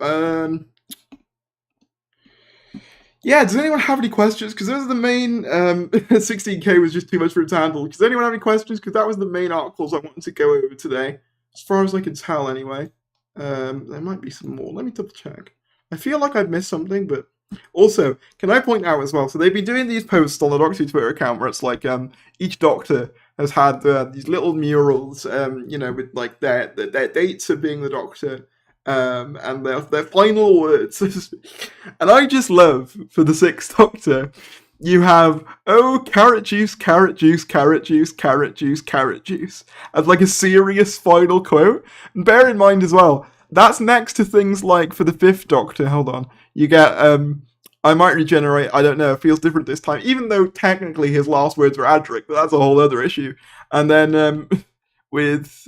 Yeah, does anyone have any questions? Because those are the main... 16k was just too much for him to handle. Does anyone have any questions? Because that was the main articles I wanted to go over today. As far as I can tell, anyway. There might be some more. Let me double check. I feel like I've missed something, but... Also, can I point out as well, so they've been doing these posts on the Doctor Twitter account where it's like, each Doctor has had these little murals, you know, with like their dates of being the Doctor. And their final words. And I just love, for the 6th Doctor, you have, oh, carrot juice, carrot juice, carrot juice, carrot juice, carrot juice, as like a serious final quote. And bear in mind as well, that's next to things like, for the 5th Doctor, hold on, you get, I might regenerate, I don't know, it feels different this time, even though technically his last words were Adric, but that's a whole other issue. And then, with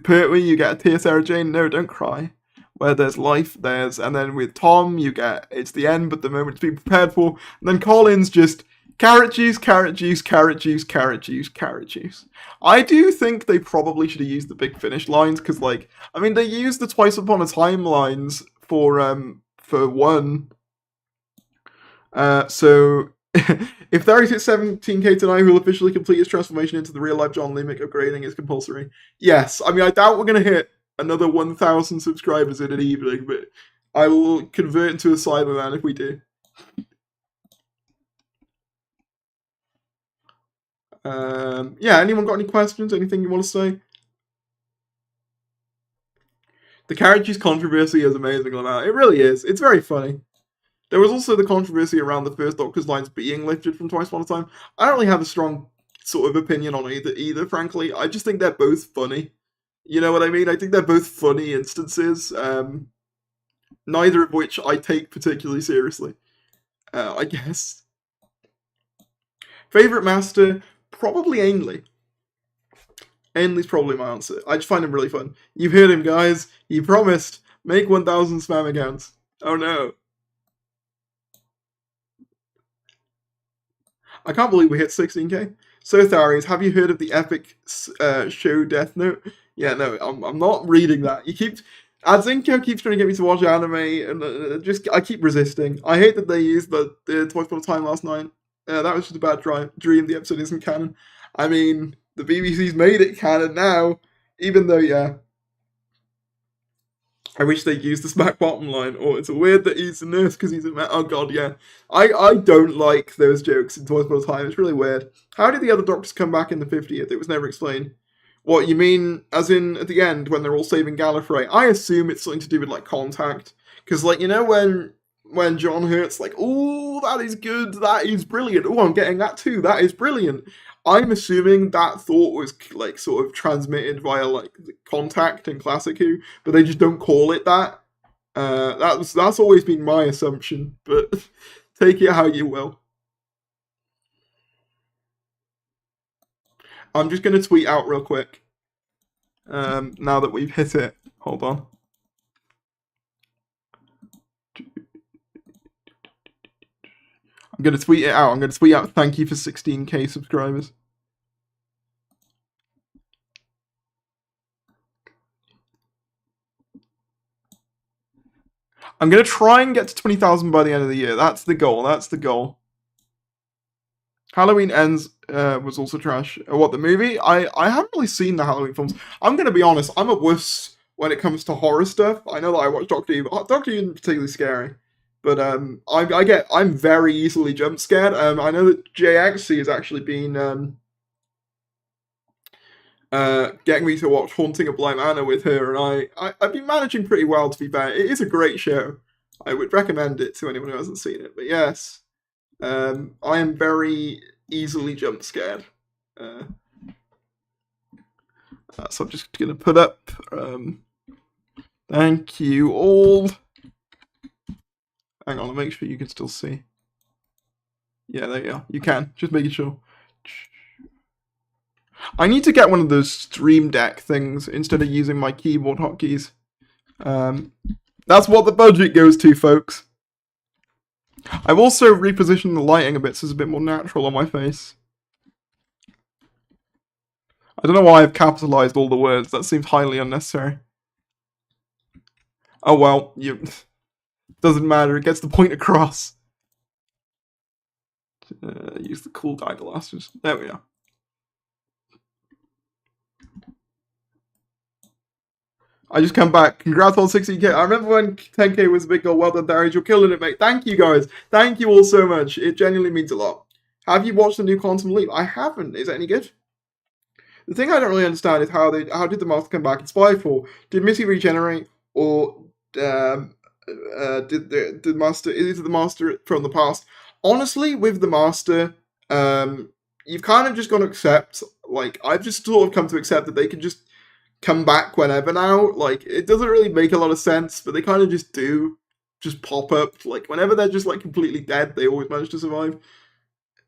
Pertwee, you get a Tear Sarah Jane, no, don't cry. Where there's life, there's... And then with Tom, you get it's the end, but the moment to be prepared for. And then Colin's just carrot juice, carrot juice, carrot juice, carrot juice, carrot juice. I do think they probably should have used the Big Finish lines, because, like, I mean, they used the Twice Upon a Time lines for one. So... If Tharius hits 17k tonight, he'll officially complete his transformation into the real-life John Limerick. Upgrading is compulsory. Yes, I mean, I doubt we're going to hit another 1,000 subscribers in an evening, but I will convert into a Cyberman if we do. Yeah, anyone got any questions? Anything you want to say? The carrot juice controversy is amazing, Lamar. It really is. It's very funny. There was also the controversy around the first Doctor's lines being lifted from Twice Upon a Time. I don't really have a strong sort of opinion on either, frankly. I just think they're both funny. You know what I mean? I think they're both funny instances, neither of which I take particularly seriously, I guess. Favourite Master? Probably Ainley. Ainley's probably my answer. I just find him really fun. You've heard him, guys. He promised. Make 1,000 spam accounts. Oh no. I can't believe we hit 16k. So, Tharius, have you heard of the epic show Death Note? Yeah, no, I'm not reading that. Adzinko keeps trying to get me to watch anime, and I keep resisting. I hate that they used the Twice Upon a Time last night. That was just a bad dream. The episode isn't canon. I mean, the BBC's made it canon now, even though, yeah. I wish they'd use the smack bottom line, or it's weird that he's a nurse because he's a man. Oh god, yeah. I don't like those jokes in Twice Upon a Time. It's really weird. How did the other Doctors come back in the 50th? It was never explained. What, you mean as in at the end when they're all saving Gallifrey? I assume it's something to do with like contact. Because like, you know when John Hurt's like, oh, that is good, that is brilliant. Oh, I'm getting that too, that is brilliant. I'm assuming that thought was like sort of transmitted via like contact in Classic Who, but they just don't call it that. That's always been my assumption, but take it how you will. I'm just going to tweet out real quick. Now that we've hit it. Hold on. I'm going to tweet it out. I'm going to tweet out thank you for 16k subscribers. I'm going to try and get to 20,000 by the end of the year. That's the goal. That's the goal. Halloween Ends was also trash. What, the movie? I haven't really seen the Halloween films. I'm going to be honest. I'm a wuss when it comes to horror stuff. I know that I watched Doctor Who, but Doctor Who isn't particularly scary. But I'm very easily jump scared. I know that JXC has actually been getting me to watch Haunting of Bly Manor with her, and I've been managing pretty well, to be fair. It is a great show. I would recommend it to anyone who hasn't seen it. But yes, I am very easily jump scared. So I'm just going to put up, thank you all. Hang on, I'll make sure you can still see. Yeah, there you are. You can. Just making sure. I need to get one of those Stream Deck things instead of using my keyboard hotkeys. That's what the budget goes to, folks. I've also repositioned the lighting a bit so it's a bit more natural on my face. I don't know why I've capitalized all the words. That seems highly unnecessary. Oh well, doesn't matter. It gets the point across. Use the cool guy glasses. There we are. I just come back. Congrats on 60k. I remember when 10k was a big goal. Well done, Darius. You're killing it, mate. Thank you, guys. Thank you all so much. It genuinely means a lot. Have you watched the new Quantum Leap? I haven't. Is it any good? The thing I don't really understand is how did the Master come back in Spyfall? Did Missy regenerate, or did the Master? Is it the Master from the past? Honestly, with the Master, you've kind of just got to accept. Like, I've just sort of come to accept that they can just come back whenever now. Like, it doesn't really make a lot of sense, but they kind of just do. Just pop up. Like, whenever they're just like completely dead, they always manage to survive.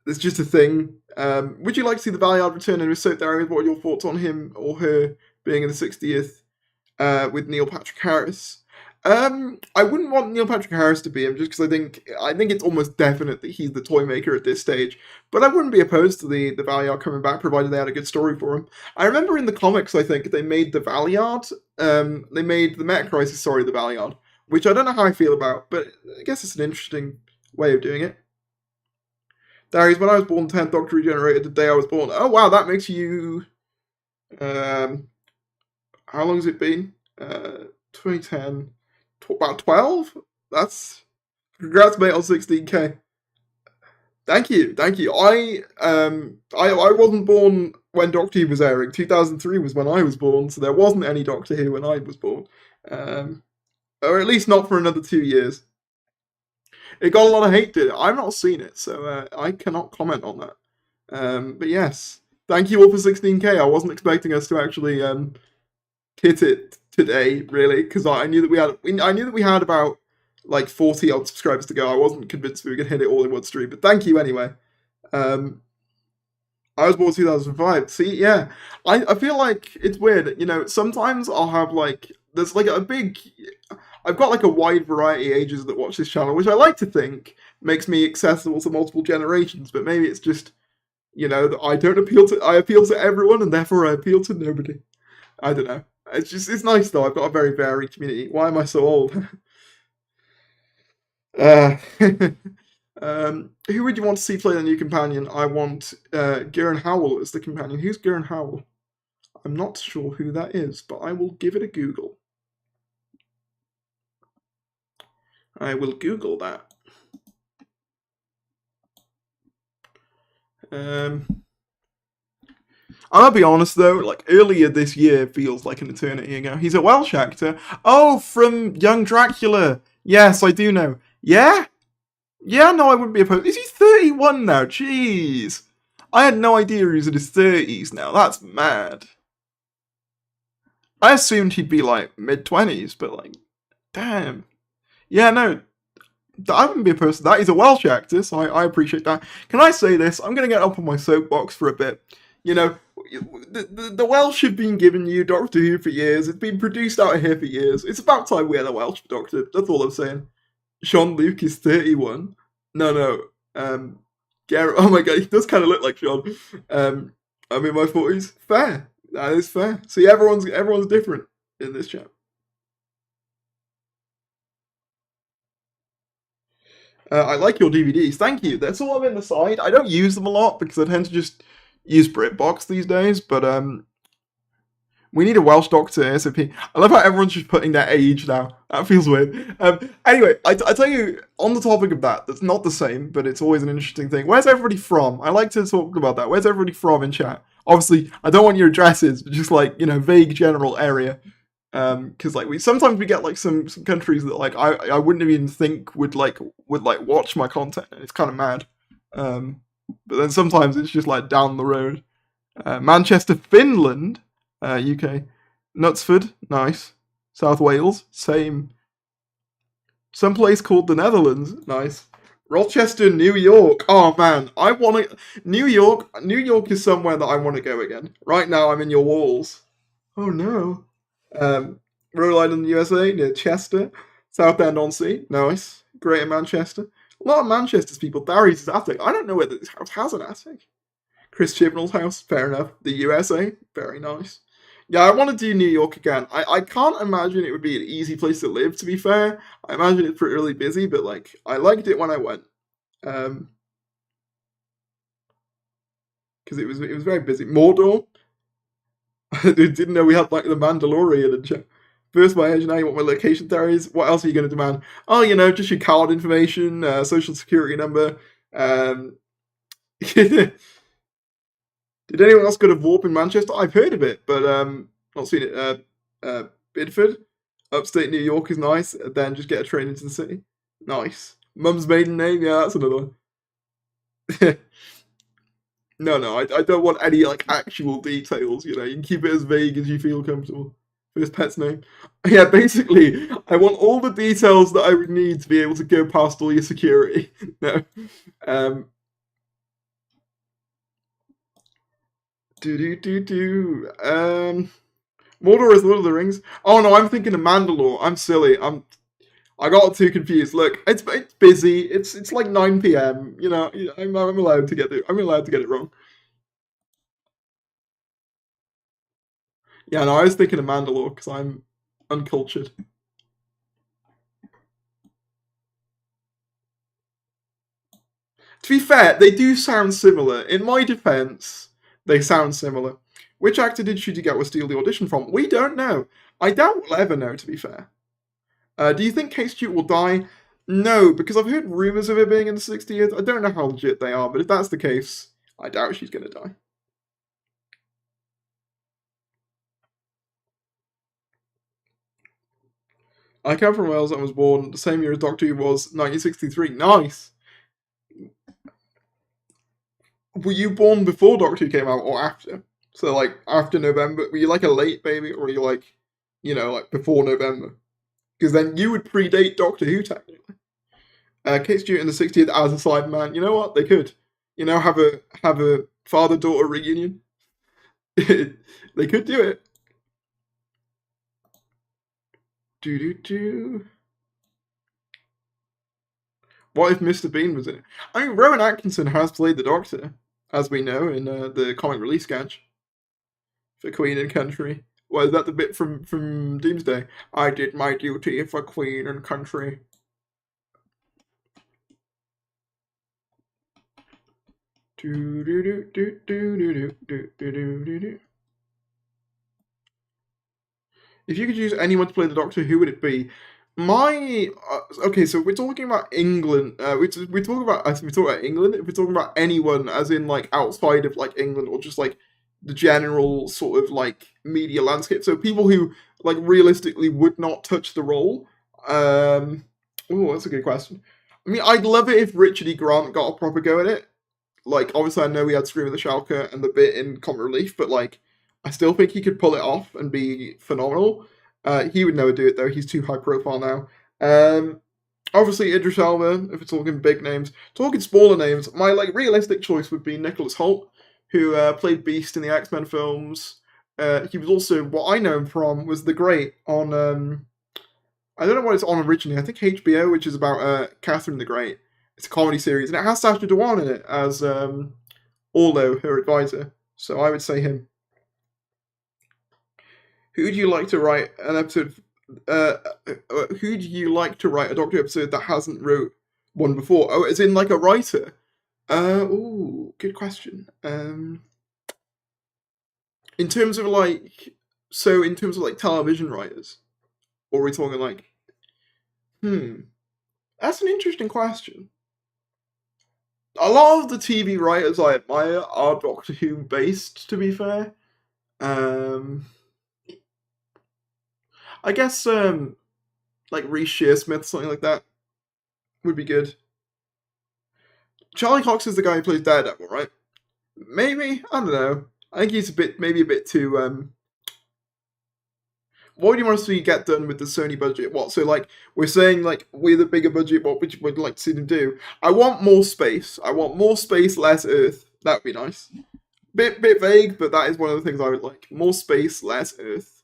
It's just a thing. Would you like to see the Valiant return? And if so, Darius, what are your thoughts on him or her being in the 60th with Neil Patrick Harris? I wouldn't want Neil Patrick Harris to be him, just because I think it's almost definite that he's the toy maker at this stage. But I wouldn't be opposed to the Valiant coming back, provided they had a good story for him. I remember in the comics, I think they made the Valiant. They made the Meta Crisis, the Valiant, which I don't know how I feel about, but I guess it's an interesting way of doing it. Darius, when I was born, 10th Doctor regenerated the day I was born. Oh wow, that makes you. How long has it been? 2010. About 12? That's. Congrats, mate, on 16k. Thank you. I wasn't born when Doctor Who was airing. 2003 was when I was born, so there wasn't any Doctor Who when I was born. Or at least not for another 2 years. It got a lot of hate, did it? I've not seen it, so I cannot comment on that. But yes, thank you all for 16k. I wasn't expecting us to actually hit it today, really, because I knew that we had about like 40 odd subscribers to go. I wasn't convinced we were gonna hit it all in one stream, but thank you anyway. I was born 2005. See, yeah, I feel like it's weird. You know, sometimes I'll have like there's like a big. I've got like a wide variety of ages that watch this channel, which I like to think makes me accessible to multiple generations. But maybe it's just, you know, that I don't appeal to. I appeal to everyone, and therefore I appeal to nobody. I don't know. It's nice though. I've got a very varied community. Why am I so old? uh, who would you want to see play the new companion? I want Garen Howell as the companion. Who's Garen Howell? I'm not sure who that is, but I will give it a Google. I will Google that. I'm gonna be honest though, like earlier this year feels like an eternity ago. He's a Welsh actor. Oh, from Young Dracula. Yes, I do know. Yeah? Yeah, no, I wouldn't be opposed. Is he 31 now? Jeez. I had no idea he was in his 30s now. That's mad. I assumed he'd be like mid-20s, but like, damn. Yeah, no, I wouldn't be opposed to that. He's a Welsh actor, so I appreciate that. Can I say this? I'm going to get up on my soapbox for a bit. You know, the Welsh have been giving you Doctor Who for years. It's been produced out of here for years. It's about time we had a Welsh Doctor. That's all I'm saying. Sean Luke is 31. No. Garrett, oh my god, he does kind of look like Sean. I'm in my 40s. Fair. That is fair. See, everyone's different in this chat. I like your DVDs. Thank you. That's all I'm in the side. I don't use them a lot because I tend to just use BritBox these days. But we need a Welsh Doctor ASAP. I love how everyone's just putting their age now. That feels weird. Anyway, I tell you, on the topic of that's not the same, but it's always an interesting thing. Where's everybody from? I like to talk about that. Where's everybody from in chat? Obviously, I don't want your addresses, but just like, you know, vague general area. Because like we get like some countries that like I wouldn't even think would watch my content, and it's kind of mad. But then sometimes it's just like down the road. Manchester, Finland, UK, Knutsford, nice. South Wales, same. Some place called the Netherlands, nice. Rochester, New York. Oh man, I want to. New York is somewhere that I want to go again. Right now, I'm in your walls. Oh no. Rhode Island, USA, near Chester. Southend-on-Sea, nice. Greater Manchester. A lot of Manchester's people. Barry's attic. I don't know whether this house has an attic. Chris Chibnall's house, fair enough. The USA, very nice. Yeah, I want to do New York again. I can't imagine it would be an easy place to live, to be fair. I imagine it's pretty really busy, but like I liked it when I went. Because it was very busy. Mordor. I didn't know we had like the Mandalorian and shit. First my age, now you want my location theories. What else are you going to demand? Oh, you know, just your card information, social security number. Did anyone else go to Warp in Manchester? I've heard of it, but not seen it. Bidford, upstate New York is nice. Then just get a train into the city. Nice. Mum's maiden name, yeah, that's another one. No, I don't want any like actual details. You know, you can keep it as vague as you feel comfortable. First pet's name. Yeah, basically, I want all the details that I would need to be able to go past all your security. No. Mordor is Lord of the Rings. Oh no, I'm thinking of Mandalore. I'm silly. I got too confused. Look, it's busy. It's like 9 p.m. You know, I'm allowed to get it. I'm allowed to get it wrong. Yeah, no, I was thinking of Mandalore because I'm uncultured. To be fair, they do sound similar. In my defense, they sound similar. Which actor did Ncuti Gatwa steal the audition from? We don't know. I doubt we'll ever know, to be fair. Do you think Kate Stewart will die? No, because I've heard rumours of her being in the 60th. I don't know how legit they are, but if that's the case, I doubt she's going to die. I come from Wales and was born the same year as Doctor Who was, 1963. Nice! Were you born before Doctor Who came out or after? So, like, after November? Were you like a late baby, or were you like, like before November? Because then you would predate Doctor Who, technically. Kate Stewart in the 60th as a Cyberman. You know what? They could. Have a father-daughter reunion. They could do it. Do. What if Mr. Bean was in it? I mean, Rowan Atkinson has played the Doctor, as we know, in the comic release sketch for Queen and Country. Well, is that the bit from Doomsday? I did my duty for Queen and Country. If you could choose anyone to play the Doctor, who would it be? Okay, so we're talking about England. We're talking about England. If we're talking about anyone, as in like outside of like England, or just like the general sort of like media landscape. So people who like realistically would not touch the role. Oh, that's a good question. I mean, I'd love it if Richard E. Grant got a proper go at it. Like, obviously, I know he had Scream of the Shalka and the bit in Comic Relief, but like, I still think he could pull it off and be phenomenal. He would never do it though; he's too high profile now. Obviously, Idris Elba. If we're talking big names, talking smaller names, my like realistic choice would be Nicholas Hoult, who played Beast in the X-Men films. He was also, what I know him from was The Great on. I don't know what it's on originally. I think HBO, which is about Catherine the Great. It's a comedy series, and it has Sacha Dhawan in it as Orlo, her advisor. So I would say him. Who would you like to write an episode? Who do you like to write a Doctor Who episode that hasn't wrote one before? Oh, as in like a writer. Good question. In terms of like television writers, or are we talking like? That's an interesting question. A lot of the TV writers I admire are Doctor Who based, to be fair. I guess like Reece Shearsmith, something like that, would be good. Charlie Cox is the guy who plays Daredevil, right? Maybe, I don't know. I think he's maybe a bit too. What would you want to see get done with the Sony budget? What? So like we're saying like with a bigger budget, what would you like to see them do? I want more space. I want more space, less Earth. That would be nice. Bit vague, but that is one of the things I would like. More space, less Earth.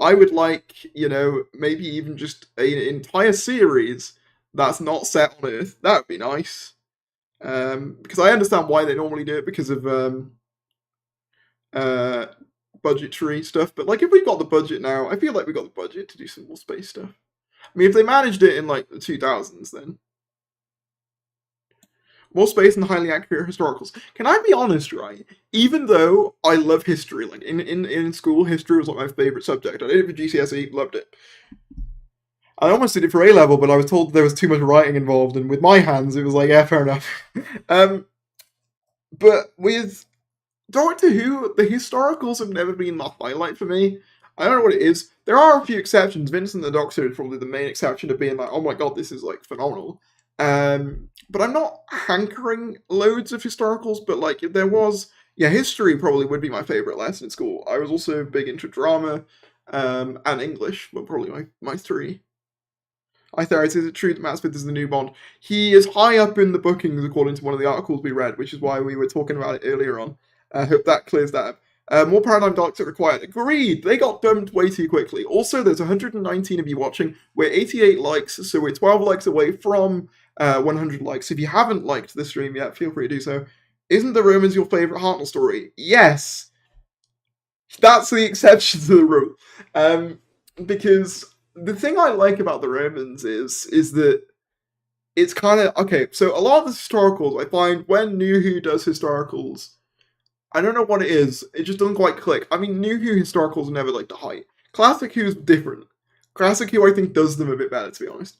I would like, maybe even just an entire series that's not set on Earth. That would be nice. Because I understand why they normally do it because of budgetary stuff. But like, if we've got the budget now, I feel like we've got the budget to do some more space stuff. I mean, if they managed it in like the 2000s, then more space and highly accurate historicals. Can I be honest, right? Even though I love history, like in school, history was like my favorite subject. I did it for GCSE, loved it. I almost did it for A-level, but I was told there was too much writing involved, and with my hands, it was like, yeah, fair enough. But with Doctor Who, the historicals have never been the highlight for me. I don't know what it is. There are a few exceptions. Vincent the Doctor is probably the main exception of being like, oh my god, this is like phenomenal. But I'm not hankering loads of historicals, but like if there was, history probably would be my favourite lesson in school. I was also big into drama, and English were probably my three. Hi Theris, is it true that Matt Smith is the new Bond? He is high up in the bookings according to one of the articles we read, which is why we were talking about it earlier on. I hope that clears that up. More Paradigm Darks are required. Agreed! They got dumped way too quickly. Also, there's 119 of you watching. We're 88 likes, so we're 12 likes away from 100 likes. If you haven't liked the stream yet, feel free to do so. Isn't the Romans your favourite Hartnell story? Yes! That's the exception to the rule. Because the thing I like about the Romans is that it's kind of, okay, so a lot of the historicals, I find when New Who does historicals, I don't know what it is, it just doesn't quite click. I mean, New Who historicals are never like the height. Classic Who's different. Classic Who, I think, does them a bit better, to be honest.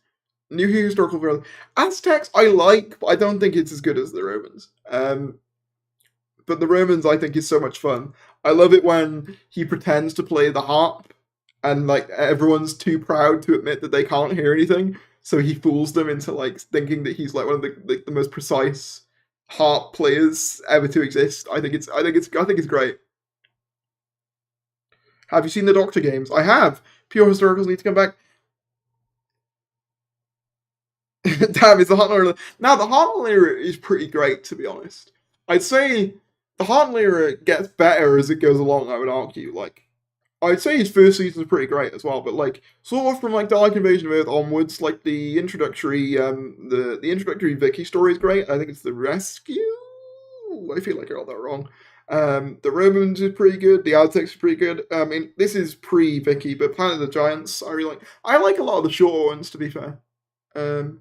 New Who historical, Aztecs I like, but I don't think it's as good as the Romans. But the Romans, I think, is so much fun. I love it when he pretends to play the harp, and like everyone's too proud to admit that they can't hear anything, so he fools them into like thinking that he's like one of the most precise harp players ever to exist. I think it's great. Have you seen the Doctor games? I have. Pure historicals need to come back. Damn, it's the Hartnell era. Now the Hartnell era is pretty great, to be honest. I'd say the Hartnell era gets better as it goes along. I would argue, like I'd say his first season is pretty great as well, but like sort of from like Dark Invasion of Earth onwards, like the introductory Vicky story is great. I think it's the Rescue. I feel like I got that wrong. The Romans is pretty good. The Aztecs is pretty good. I mean, this is pre Vicky, but Planet of the Giants, I really like. I like a lot of the shorter ones, to be fair. Um,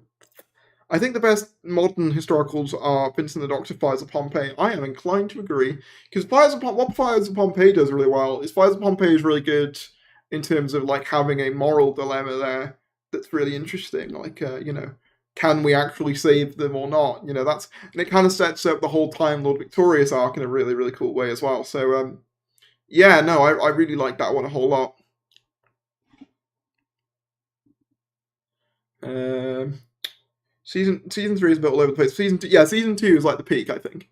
I think the best modern historicals are Vincent the Doctor, Fires of Pompeii. I am inclined to agree because what Fires of Pompeii does really well is Fires of Pompeii is really good in terms of like having a moral dilemma there that's really interesting. Like can we actually save them or not? That's and it kind of sets up the whole Time Lord Victorious arc in a really really cool way as well. So yeah, no, I really like that one a whole lot. Um, season three is a bit all over the place. Season two is like the peak, I think.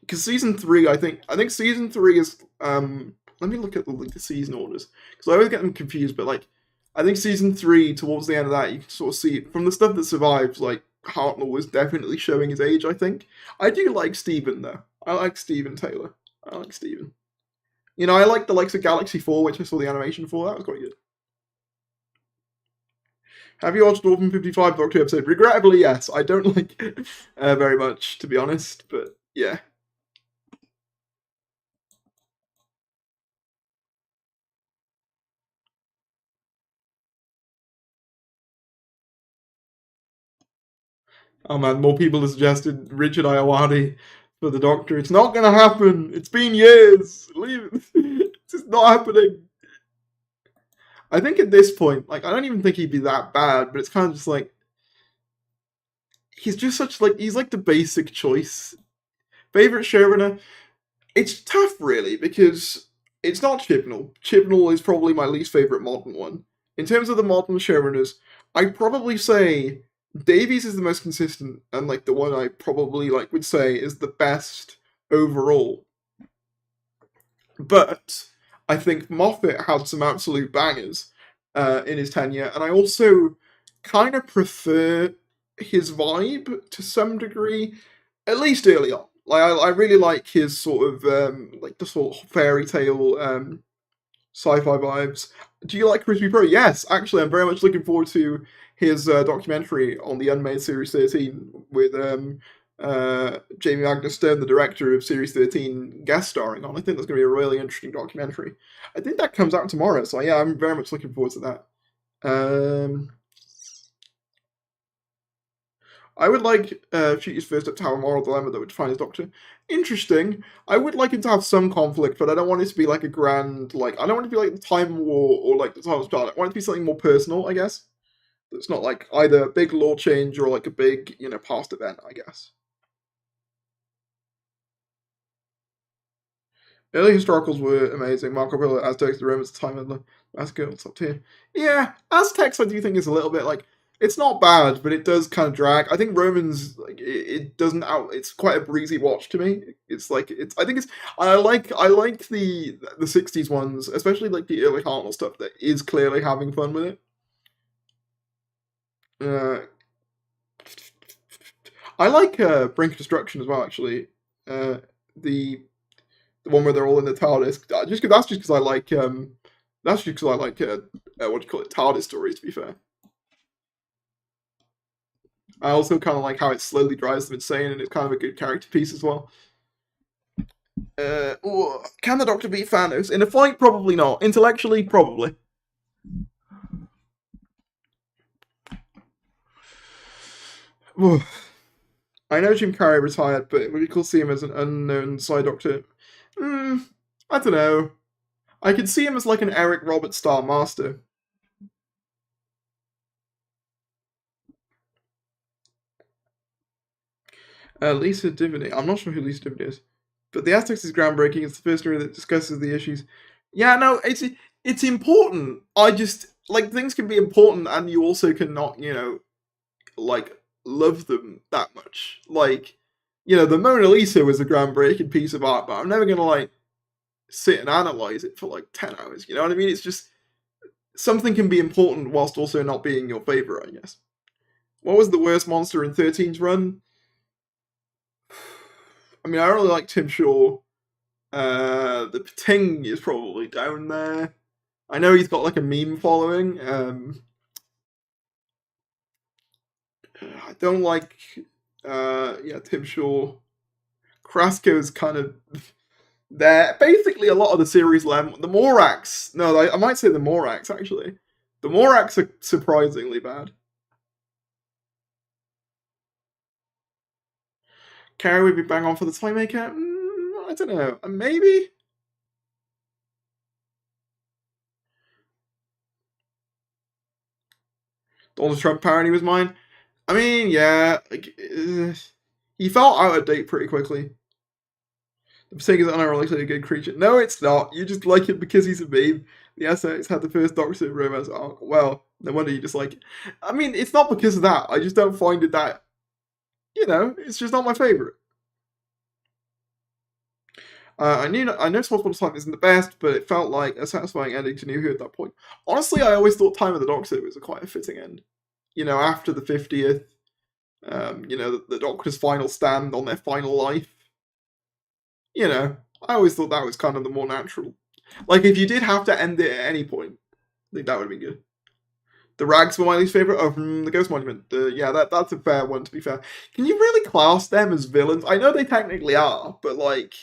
Because season three, I think season three is. Let me look at the season orders because I always get them confused. But like, I think season three towards the end of that, you can sort of see from the stuff that survives. Like Hartnell was definitely showing his age. I think I do like Stephen though. I like Stephen Taylor. I like Stephen. I like the likes of Galaxy 4, which I saw the animation for. That was quite good. Have you watched Orphan 55 Doctor episode? Regrettably, yes. I don't like it very much, to be honest. But yeah. Oh man, more people have suggested Richard Iowati for the Doctor. It's not gonna happen. It's been years. Leave it. It's just not happening. I think at this point, like, I don't even think he'd be that bad, but it's kind of just like he's just such like he's like the basic choice. Favorite showrunner? It's tough, really, because it's not Chibnall. Chibnall is probably my least favorite modern one. In terms of the modern showrunners, I'd probably say Davies is the most consistent and like the one I probably like would say is the best overall. But I think Moffat had some absolute bangers in his tenure, and I also kind of prefer his vibe to some degree, at least early on. Like I really like his sort of like the sort of fairy tale sci-fi vibes. Do you like Crispy Pro? Yes, actually, I'm very much looking forward to his documentary on the unmade Series 13 with Jamie Agnes Stone, the director of Series 13, guest starring on. I think that's going to be a really interesting documentary. I think that comes out tomorrow, so yeah, I'm very much looking forward to that. Um, I would like Shooty's first up to have a moral dilemma that would define his doctor. Interesting. I would like him to have some conflict, but I don't want it to be like a grand, like, I don't want it to be like the Time War or like the Time of Star. I want it to be something more personal, I guess. It's not like either a big law change or like a big, past event, I guess. Early historicals were amazing. Marco Polo, Aztecs, the Romans, the time of the Masco, top tier. Yeah, Aztecs I do think is a little bit like it's not bad, but it does kind of drag. I think Romans like it doesn't out. It's quite a breezy watch to me. It's like it's. I think it's. I like the '60s ones, especially like the early Hartnell stuff that is clearly having fun with it. Uh, I like Brink of Destruction as well. Actually, the the one where they're all in the TARDIS. That's just because I like that's just because I like what do you call it TARDIS stories. To be fair, I also kind of like how it slowly drives them insane, and it's kind of a good character piece as well. Can the Doctor beat Thanos in a fight? Probably not. Intellectually, probably. I know Jim Carrey retired, but would be cool to see him as an unknown side Doctor. Hmm, I don't know. I could see him as like an Eric Roberts style master. Lisa Diviny. I'm not sure who Lisa Diviny is. But the Aztecs is groundbreaking. It's the first story that discusses the issues. Yeah, no, it's important. I just like things can be important, and you also cannot, like love them that much. Like, the Mona Lisa was a groundbreaking piece of art, but I'm never gonna like sit and analyze it for like 10 hours. You know what I mean? It's just something can be important whilst also not being your favorite, I guess. What was the worst monster in 13's run? I mean, I really like Tim Shaw. The Ting is probably down there. I know he's got like a meme following. I don't like, Tim Shaw. Krasko's kind of there. Basically, a lot of the series, the Morax. No, I might say the Morax actually. The Morax are surprisingly bad. Carrie would be bang on for the Toymaker. I don't know. Maybe. Donald Trump parody was mine. I mean, yeah, he fell out of date pretty quickly. The Passing is unironically a good creature. No, it's not. You just like it because he's a meme. The Essex had the first Doctor romance arc. Well, no wonder you just like it. I mean, it's not because of that. I just don't find it that, it's just not my favourite. I know Possible Time isn't the best, but it felt like a satisfying ending to New Who at that point. Honestly, I always thought Time of the Doctor was quite a fitting end. After the 50th, the Doctor's final stand on their final life. I always thought that was kind of the more natural. Like, if you did have to end it at any point, I think that would have been good. The Rags were my least favourite. Oh, the Ghost Monument. That's a fair one, to be fair. Can you really class them as villains? I know they technically are, but, like,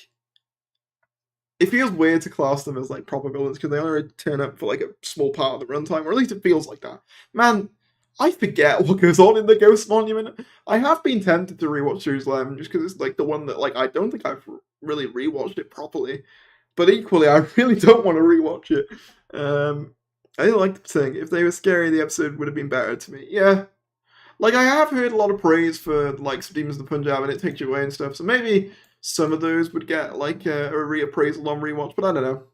it feels weird to class them as, like, proper villains because they only turn up for, like, a small part of the runtime, or at least it feels like that. Man, I forget what goes on in the Ghost Monument. I have been tempted to rewatch Jerusalem just because it's, like, the one that, like, I don't think I've really rewatched it properly. But equally, I really don't want to rewatch it. I didn't like the thing. If they were scary, the episode would have been better to me. Yeah. Like, I have heard a lot of praise for, like, some Demons of the Punjab and It Takes You Away and stuff, so maybe some of those would get, like, a reappraisal on rewatch, but I don't know.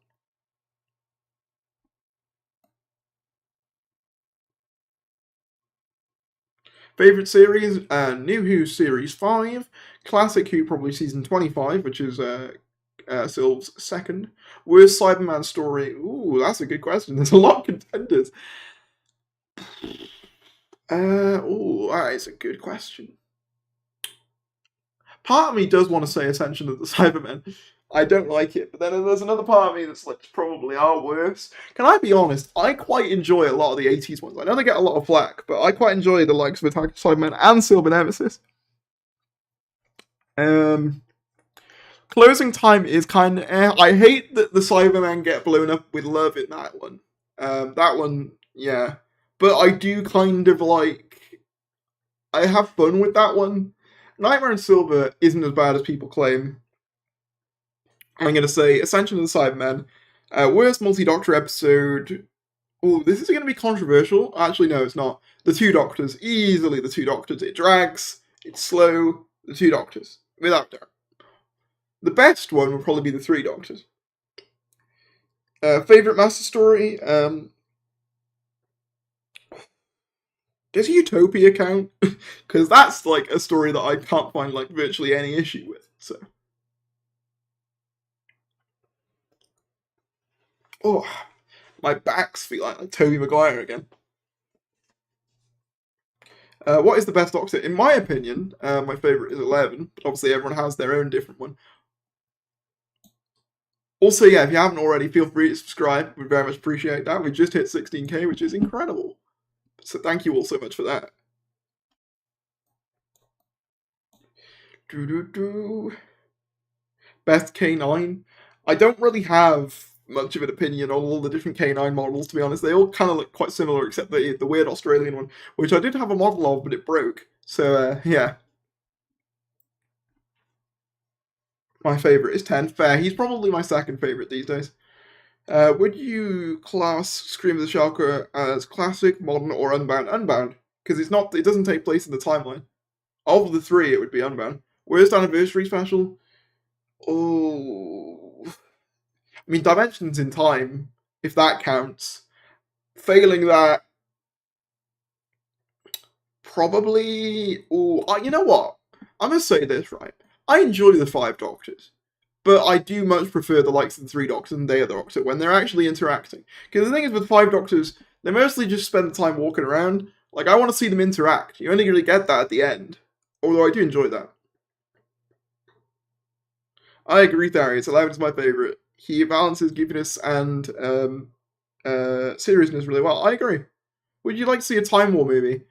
Favorite series? New Who Series 5. Classic Who, probably Season 25, which is Sylve's second. Worst Cyberman story? Ooh, that's a good question. There's a lot of contenders. That is a good question. Part of me does want to say Ascension of the Cybermen. I don't like it, but then there's another part of me that's like, probably are worse. Can I be honest? I quite enjoy a lot of the 80s ones. I know they get a lot of flack, but I quite enjoy the likes of Attack of Cybermen and Silver Nemesis. Closing Time is kind of I hate that the Cybermen get blown up with love in that one. That one, yeah. But I do kind of like... I have fun with that one. Nightmare in Silver isn't as bad as people claim. I'm going to say Ascension of the Cybermen. Worst multi-Doctor episode... Ooh, this is going to be controversial. Actually, no, it's not. The Two Doctors. Easily the Two Doctors. It drags. It's slow. The Two Doctors. Without doubt. The best one would probably be the Three Doctors. Favorite Master Story? Does Utopia count? Because that's like a story that I can't find like virtually any issue with. So, my back's feeling like Tobey Maguire again. What is the best Doctor? In my opinion, my favourite is 11, but obviously everyone has their own different one. Also, yeah, if you haven't already, feel free to subscribe. We'd very much appreciate that. We just hit 16k, which is incredible. So thank you all so much for that. Best K9? I don't really have much of an opinion on all the different K9 models, to be honest. They all kind of look quite similar, except the weird Australian one, which I did have a model of, but it broke. So, yeah. My favourite is 10. Fair. He's probably my second favourite these days. Would you class Scream of the Sharker as classic, modern, or unbound? Unbound. Because it doesn't take place in the timeline. Of the three, it would be unbound. Worst anniversary special? Oh, I mean, Dimensions in Time, if that counts. Failing that, probably. Oh, you know what? I'm gonna say this right. I enjoy the Five Doctors, but I do much prefer the likes of the Three Doctors and Day of the Doctor when they're actually interacting. Because the thing is, with Five Doctors, they mostly just spend the time walking around. Like, I want to see them interact. You only really get that at the end. Although I do enjoy that. I agree, Darius. Eleven is my favourite. He balances goofiness and seriousness really well. I agree. Would you like to see a Time War movie?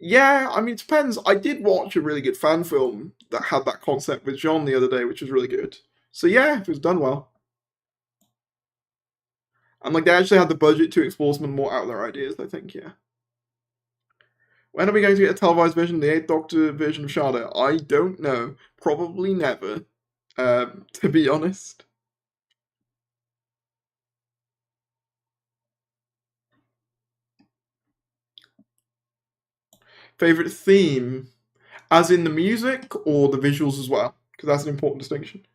Yeah, I mean, it depends. I did watch a really good fan film that had that concept with John the other day, which was really good. So yeah, it was done well. And like they actually had the budget to explore some more out there ideas, I think, yeah. When are we going to get a televised version, the Eighth Doctor version of Shadow? I don't know. Probably never, to be honest. Favorite theme, as in the music or the visuals as well? Because that's an important distinction.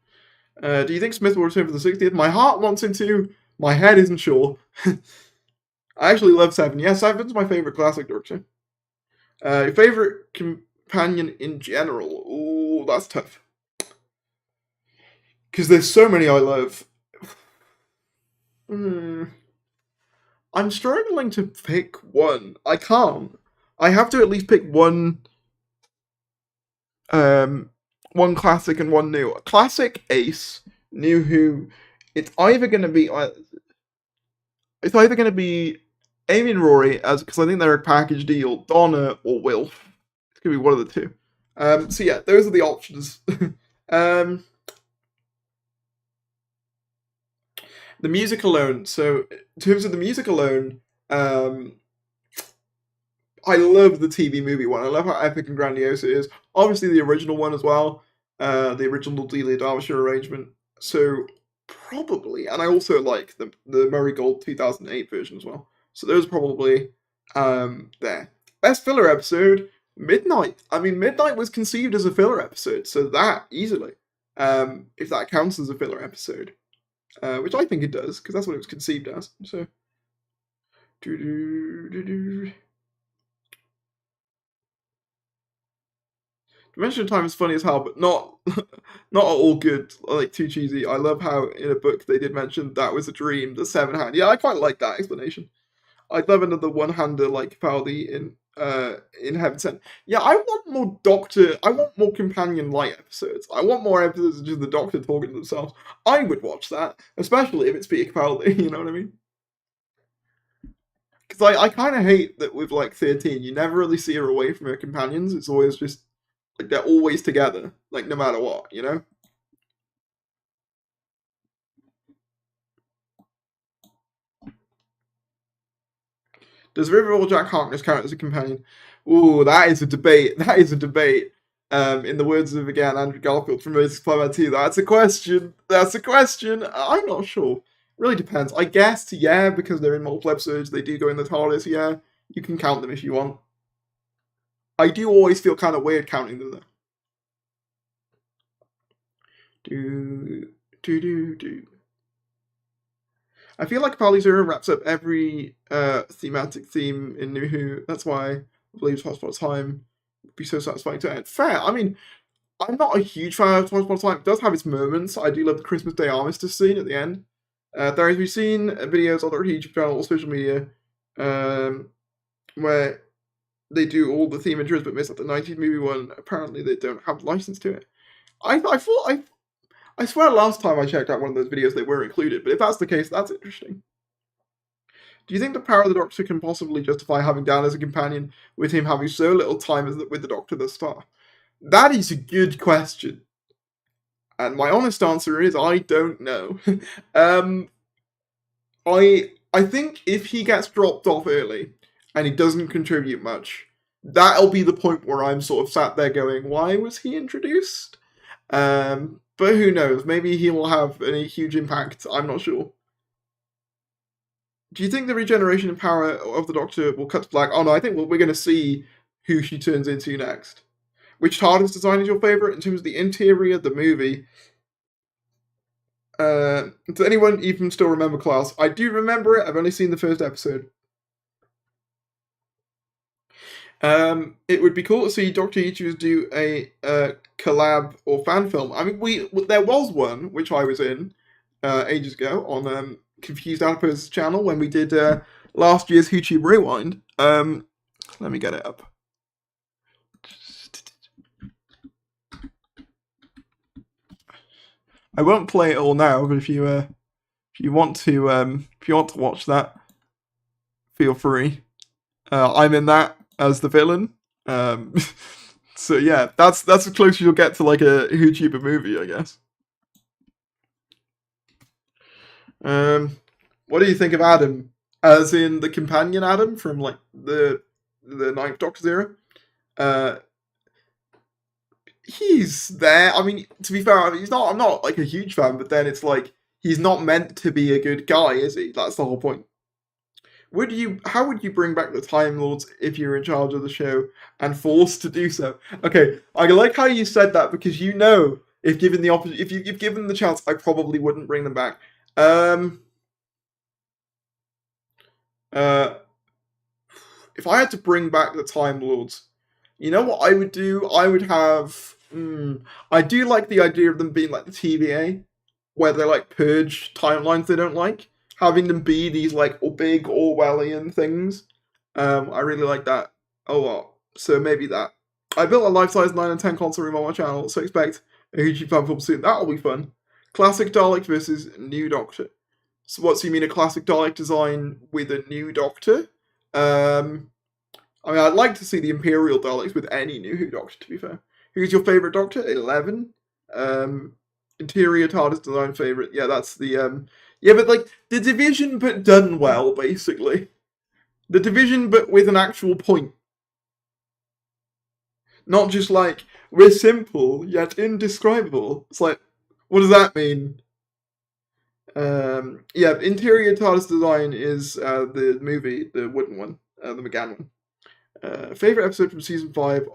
Do you think Smith will return for the 60th? My heart wants him to. My head isn't sure. I actually love Seven. Yeah, Seven's my favorite classic Doctor. Your favorite companion in general? Oh, that's tough. Because there's so many I love. I'm struggling to pick one. I can't. I have to at least pick one. One classic and one new. Classic Ace, new Who. It's either going to be. It's either going to be Amy and Rory, as because I think they're a package deal. Donna or Wilf. It's going to be one of the two. So yeah, those are the options. The music alone. So in terms of the music alone, I love the TV movie one. I love how epic and grandiose it is. Obviously, the original one as well. The original Delia Derbyshire arrangement. So probably, and I also like the Murray Gold 2008 version as well. So those are probably there. Best filler episode, Midnight. I mean, Midnight was conceived as a filler episode, so that easily, if that counts as a filler episode, which I think it does because that's what it was conceived as. So. Dimension of Time is funny as hell, but not not all good. Like too cheesy. I love how in a book they did mention that was a dream, the seven hand. Yeah, I quite like that explanation. I'd love another one hander like Capaldi in Heaven Sent. Yeah, I want more Doctor. I want more companion light episodes. I want more episodes of just the Doctor talking to themselves. I would watch that, especially if it's Peter Capaldi. You know what I mean? Because I kind of hate that with like 13, you never really see her away from her companions. It's always just like they're always together, like no matter what, you know? Does River or Jack Harkness count as a companion? Ooh, that is a debate. That is a debate. In the words of again Andrew Garfield from Moses Playman 2, that's a question. That's a question. I'm not sure. Really depends. I guess yeah, because they're in multiple episodes, they do go in the TARDIS. Yeah, you can count them if you want. I do always feel kind of weird counting them though. Do. I feel like Pali Zero wraps up every thematic theme in New Who. That's why I believe Hotspot Time would be so satisfying to end. Fair. I mean, I'm not a huge fan of Hotspot Time. It does have its moments. I do love the Christmas Day armistice scene at the end. There has been seen videos on their YouTube channel or social media where they do all the theme intros but miss out the 90s movie one. Apparently, they don't have license to it. I swear last time I checked out one of those videos they were included, but if that's the case, that's interesting. Do you think the power of the Doctor can possibly justify having Dan as a companion with him having so little time with the Doctor thus far? That is a good question. And my honest answer is I don't know. I think if he gets dropped off early and he doesn't contribute much, that'll be the point where I'm sort of sat there going, why was he introduced? But who knows? Maybe he will have a huge impact. I'm not sure. Do you think the regeneration and power of the Doctor will cut to black? Oh no, I think we're going to see who she turns into next. Which TARDIS design is your favourite in terms of the interior, the movie? Does anyone even still remember Klaus? I do remember it. I've only seen the first episode. It would be cool to see Doctor Who do a collab or fan film. I mean, there was one which I was in ages ago on Confused Adipose channel when we did last year's YouTube Rewind. Let me get it up. I won't play it all now, but if you want to watch that, feel free. I'm in that as the villain. So yeah, that's as close as you'll get to like a YouTuber movie, I guess. What do you think of Adam? As in the companion Adam from like the Ninth Doctor's era? He's there. I mean, to be fair, I'm not like a huge fan, but then it's like he's not meant to be a good guy, is he? That's the whole point. How would you bring back the Time Lords if you were in charge of the show and forced to do so? Okay, I like how you said that because you know if given the if you've given the chance, I probably wouldn't bring them back. If I had to bring back the Time Lords, you know what I would do? I would have. I do like the idea of them being like the TVA, where they like purge timelines they don't like, having them be these like big Orwellian things. I really like that a lot. So maybe that. I built a life-size 9 and 10 console room on my channel, so expect a YouTube fan film soon. That'll be fun. Classic Dalek versus New Doctor. So what, so you mean a classic Dalek design with a new Doctor? I mean, I'd like to see the Imperial Daleks with any new Who Doctor, to be fair. Who's your favourite Doctor? 11. Interior TARDIS design favourite. Yeah, that's the... Yeah, but like, the Division but done well, basically. The Division but with an actual point. Not just like, we're simple, yet indescribable. It's like, what does that mean? Yeah, interior TARDIS design is the movie, the wooden one, the McGann one. Favorite episode from season 5,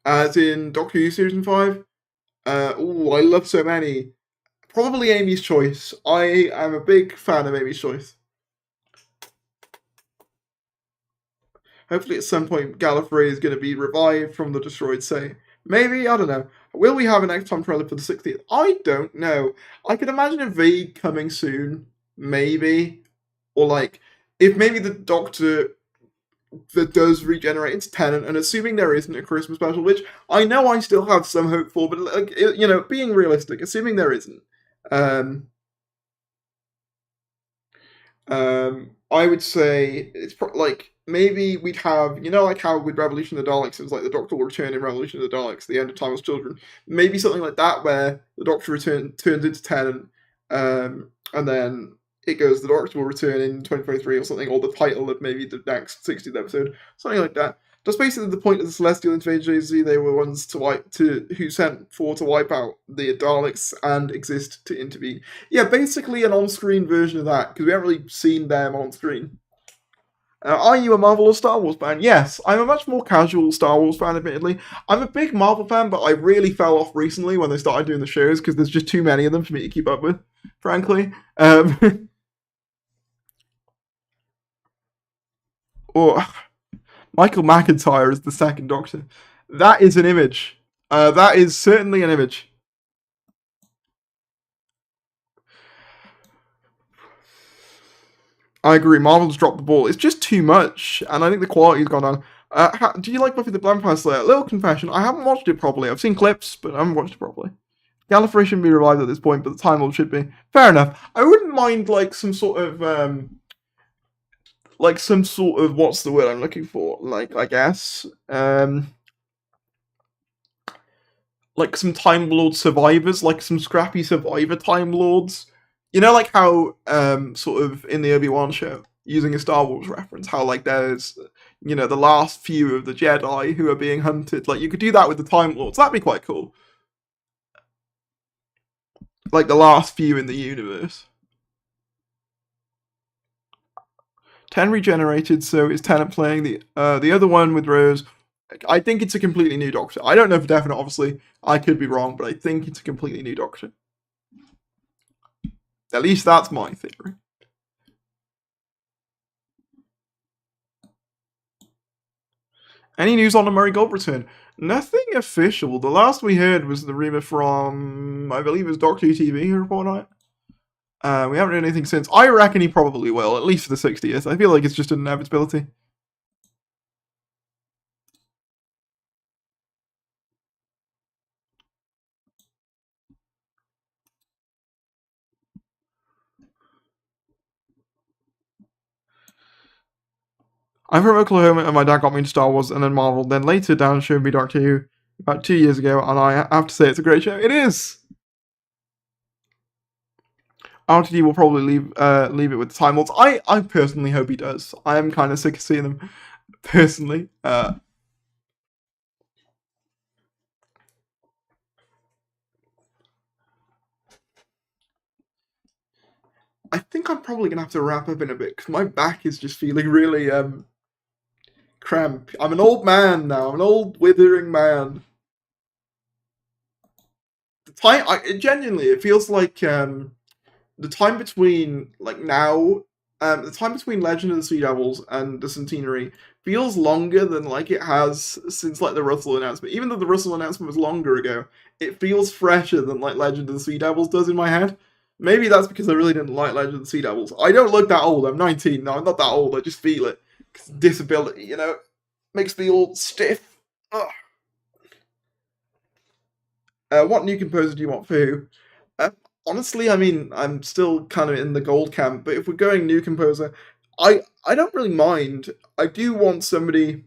as in Doctor Who season 5. I love so many. Probably Amy's Choice. I am a big fan of Amy's Choice. Hopefully at some point Gallifrey is going to be revived from the destroyed Say. Maybe, I don't know. Will we have an next time trailer for the 60th? I don't know. I could imagine a vague coming soon. Maybe. Or like, if maybe the Doctor that does regenerate into Tennant, and assuming there isn't a Christmas special, which I know I still have some hope for, but like, you know, being realistic, assuming there isn't, I would say it's like maybe we'd have, you know, like how with Revolution of the Daleks it was like the Doctor will return in Revolution of the Daleks, the end of Timeless Children. Maybe something like that where the Doctor turns into Tennant, and then it goes the Doctor will return in 2023 or something, or the title of maybe the next 60th episode, something like that. That's basically the point of the Celestial invasion agency. They were ones who sent for to wipe out the Daleks and exist to intervene. Yeah, basically an on-screen version of that, because we haven't really seen them on screen. Are you a Marvel or Star Wars fan? Yes, I'm a much more casual Star Wars fan, admittedly. I'm a big Marvel fan, but I really fell off recently when they started doing the shows, because there's just too many of them for me to keep up with, frankly. Or Michael McIntyre is the second Doctor. That is an image. That is certainly an image. I agree. Marvel's dropped the ball. It's just too much, and I think the quality's gone down. Do you like Buffy the Vampire Slayer? Little confession: I haven't watched it properly. I've seen clips, but I haven't watched it properly. Gallifrey shouldn't be revived at this point, but the Time Lord should be. Fair enough. I wouldn't mind like some sort of what's the word I'm looking for? Like, I guess like some Time Lord survivors, like some scrappy survivor Time Lords. You know, like how sort of in the Obi-Wan show, using a Star Wars reference, how like there's, you know, the last few of the Jedi who are being hunted. Like you could do that with the Time Lords. That'd be quite cool. Like the last few in the universe. 10 regenerated, so is Tennant playing the other one with Rose. I think it's a completely new Doctor. I don't know for definite, obviously. I could be wrong, but I think it's a completely new Doctor. At least that's my theory. Any news on the Murray Gold return? Nothing official. The last we heard was the rumor from, I believe it was Doctor Who TV who reported on it. We haven't heard anything since. I reckon he probably will, at least for the 60th. I feel like it's just an inevitability. I'm from Oklahoma, and my dad got me into Star Wars and then Marvel. Then later, Dan showed me Doctor Who about 2 years ago, and I have to say it's a great show. It is. RTD will probably leave it with the Time Lords. I personally hope he does. I am kind of sick of seeing them, personally. I think I'm probably gonna have to wrap up in a bit because my back is just feeling really cramp. I'm an old man now. I'm an old withering man. The time, genuinely, it feels like the time between like now, the time between Legend of the Sea Devils and the Centenary feels longer than like it has since like the Russell announcement. Even though the Russell announcement was longer ago, it feels fresher than like Legend of the Sea Devils does in my head. Maybe that's because I really didn't like Legend of the Sea Devils. I don't look that old. I'm 19 now. I'm not that old. I just feel it. Disability, you know, makes me all stiff. Ugh. What new composer do you want for who? Honestly, I mean, I'm still kind of in the gold camp, but if we're going new composer, I don't really mind. I do want somebody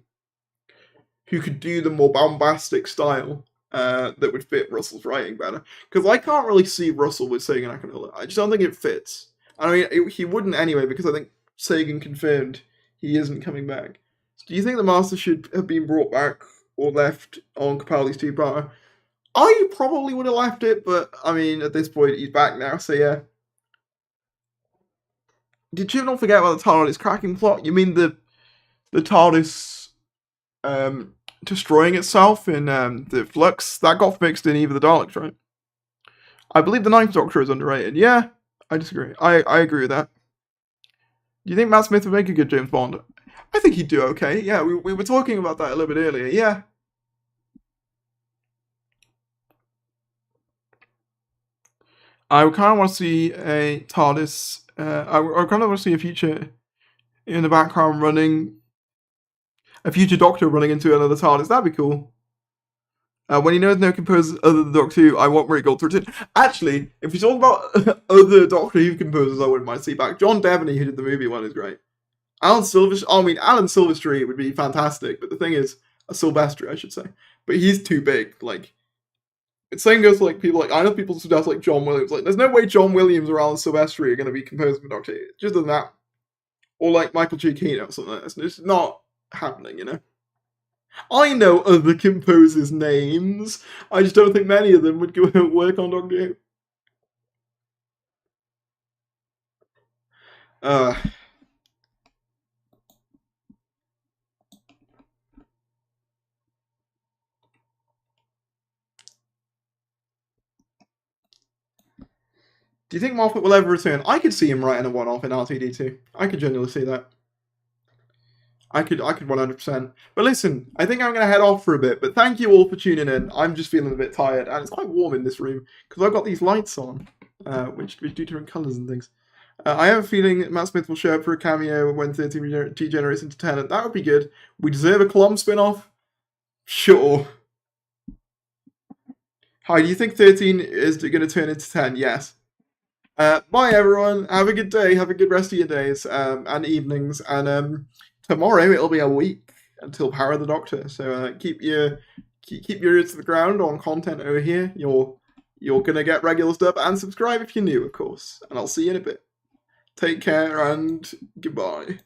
who could do the more bombastic style that would fit Russell's writing better. Because I can't really see Russell with Sagan Akinula. I just don't think it fits. I mean, he wouldn't anyway, because I think Sagan confirmed he isn't coming back. So do you think the Master should have been brought back or left on Capaldi's two-parter? I probably would have left it, but I mean, at this point, he's back now, so yeah. Did you not forget about the TARDIS cracking plot? You mean the TARDIS destroying itself in the Flux? That got fixed in Eve of the Daleks, right? I believe the Ninth Doctor is underrated. Yeah, I disagree. I agree with that. Do you think Matt Smith would make a good James Bond? I think he'd do okay. Yeah, we were talking about that a little bit earlier. Yeah. I kind of want to see a TARDIS. I kind of want to see a future in the background running, a future Doctor running into another TARDIS. That'd be cool. When he knows no composers other than Doctor Who, I want Murray Gold to return. Actually, if you talk about other Doctor Who composers, I wouldn't mind to see back. John Devaney, who did the movie one, is great. Alan Silvestri would be fantastic, but the thing is, Silvestri, I should say. But he's too big. Like, it's same goes for like people like, I know people suggest like John Williams. Like, there's no way John Williams or Alan Silvestri are going to be composing for Doctor Who. It just doesn't happen. Or like Michael Giacchino or something like that. It's not happening, you know? I know other composers' names. I just don't think many of them would go work on Doctor Who. Do you think Moffat will ever return? I could see him writing a one-off in RTD2. I could genuinely see that. I could 100%. But listen, I think I'm going to head off for a bit. But thank you all for tuning in. I'm just feeling a bit tired. And it's quite warm in this room because I've got these lights on, which do different colours and things. I have a feeling Matt Smith will show up for a cameo when 13 degenerates into 10. And that would be good. We deserve a Column spin-off? Sure. Hi, do you think 13 is going to turn into 10? Yes. Bye everyone. Have a good day. Have a good rest of your days and evenings. And tomorrow it'll be a week until Power of the Doctor. So keep your ears to the ground on content over here. You're gonna get regular stuff, and subscribe if you're new, of course. And I'll see you in a bit. Take care and goodbye.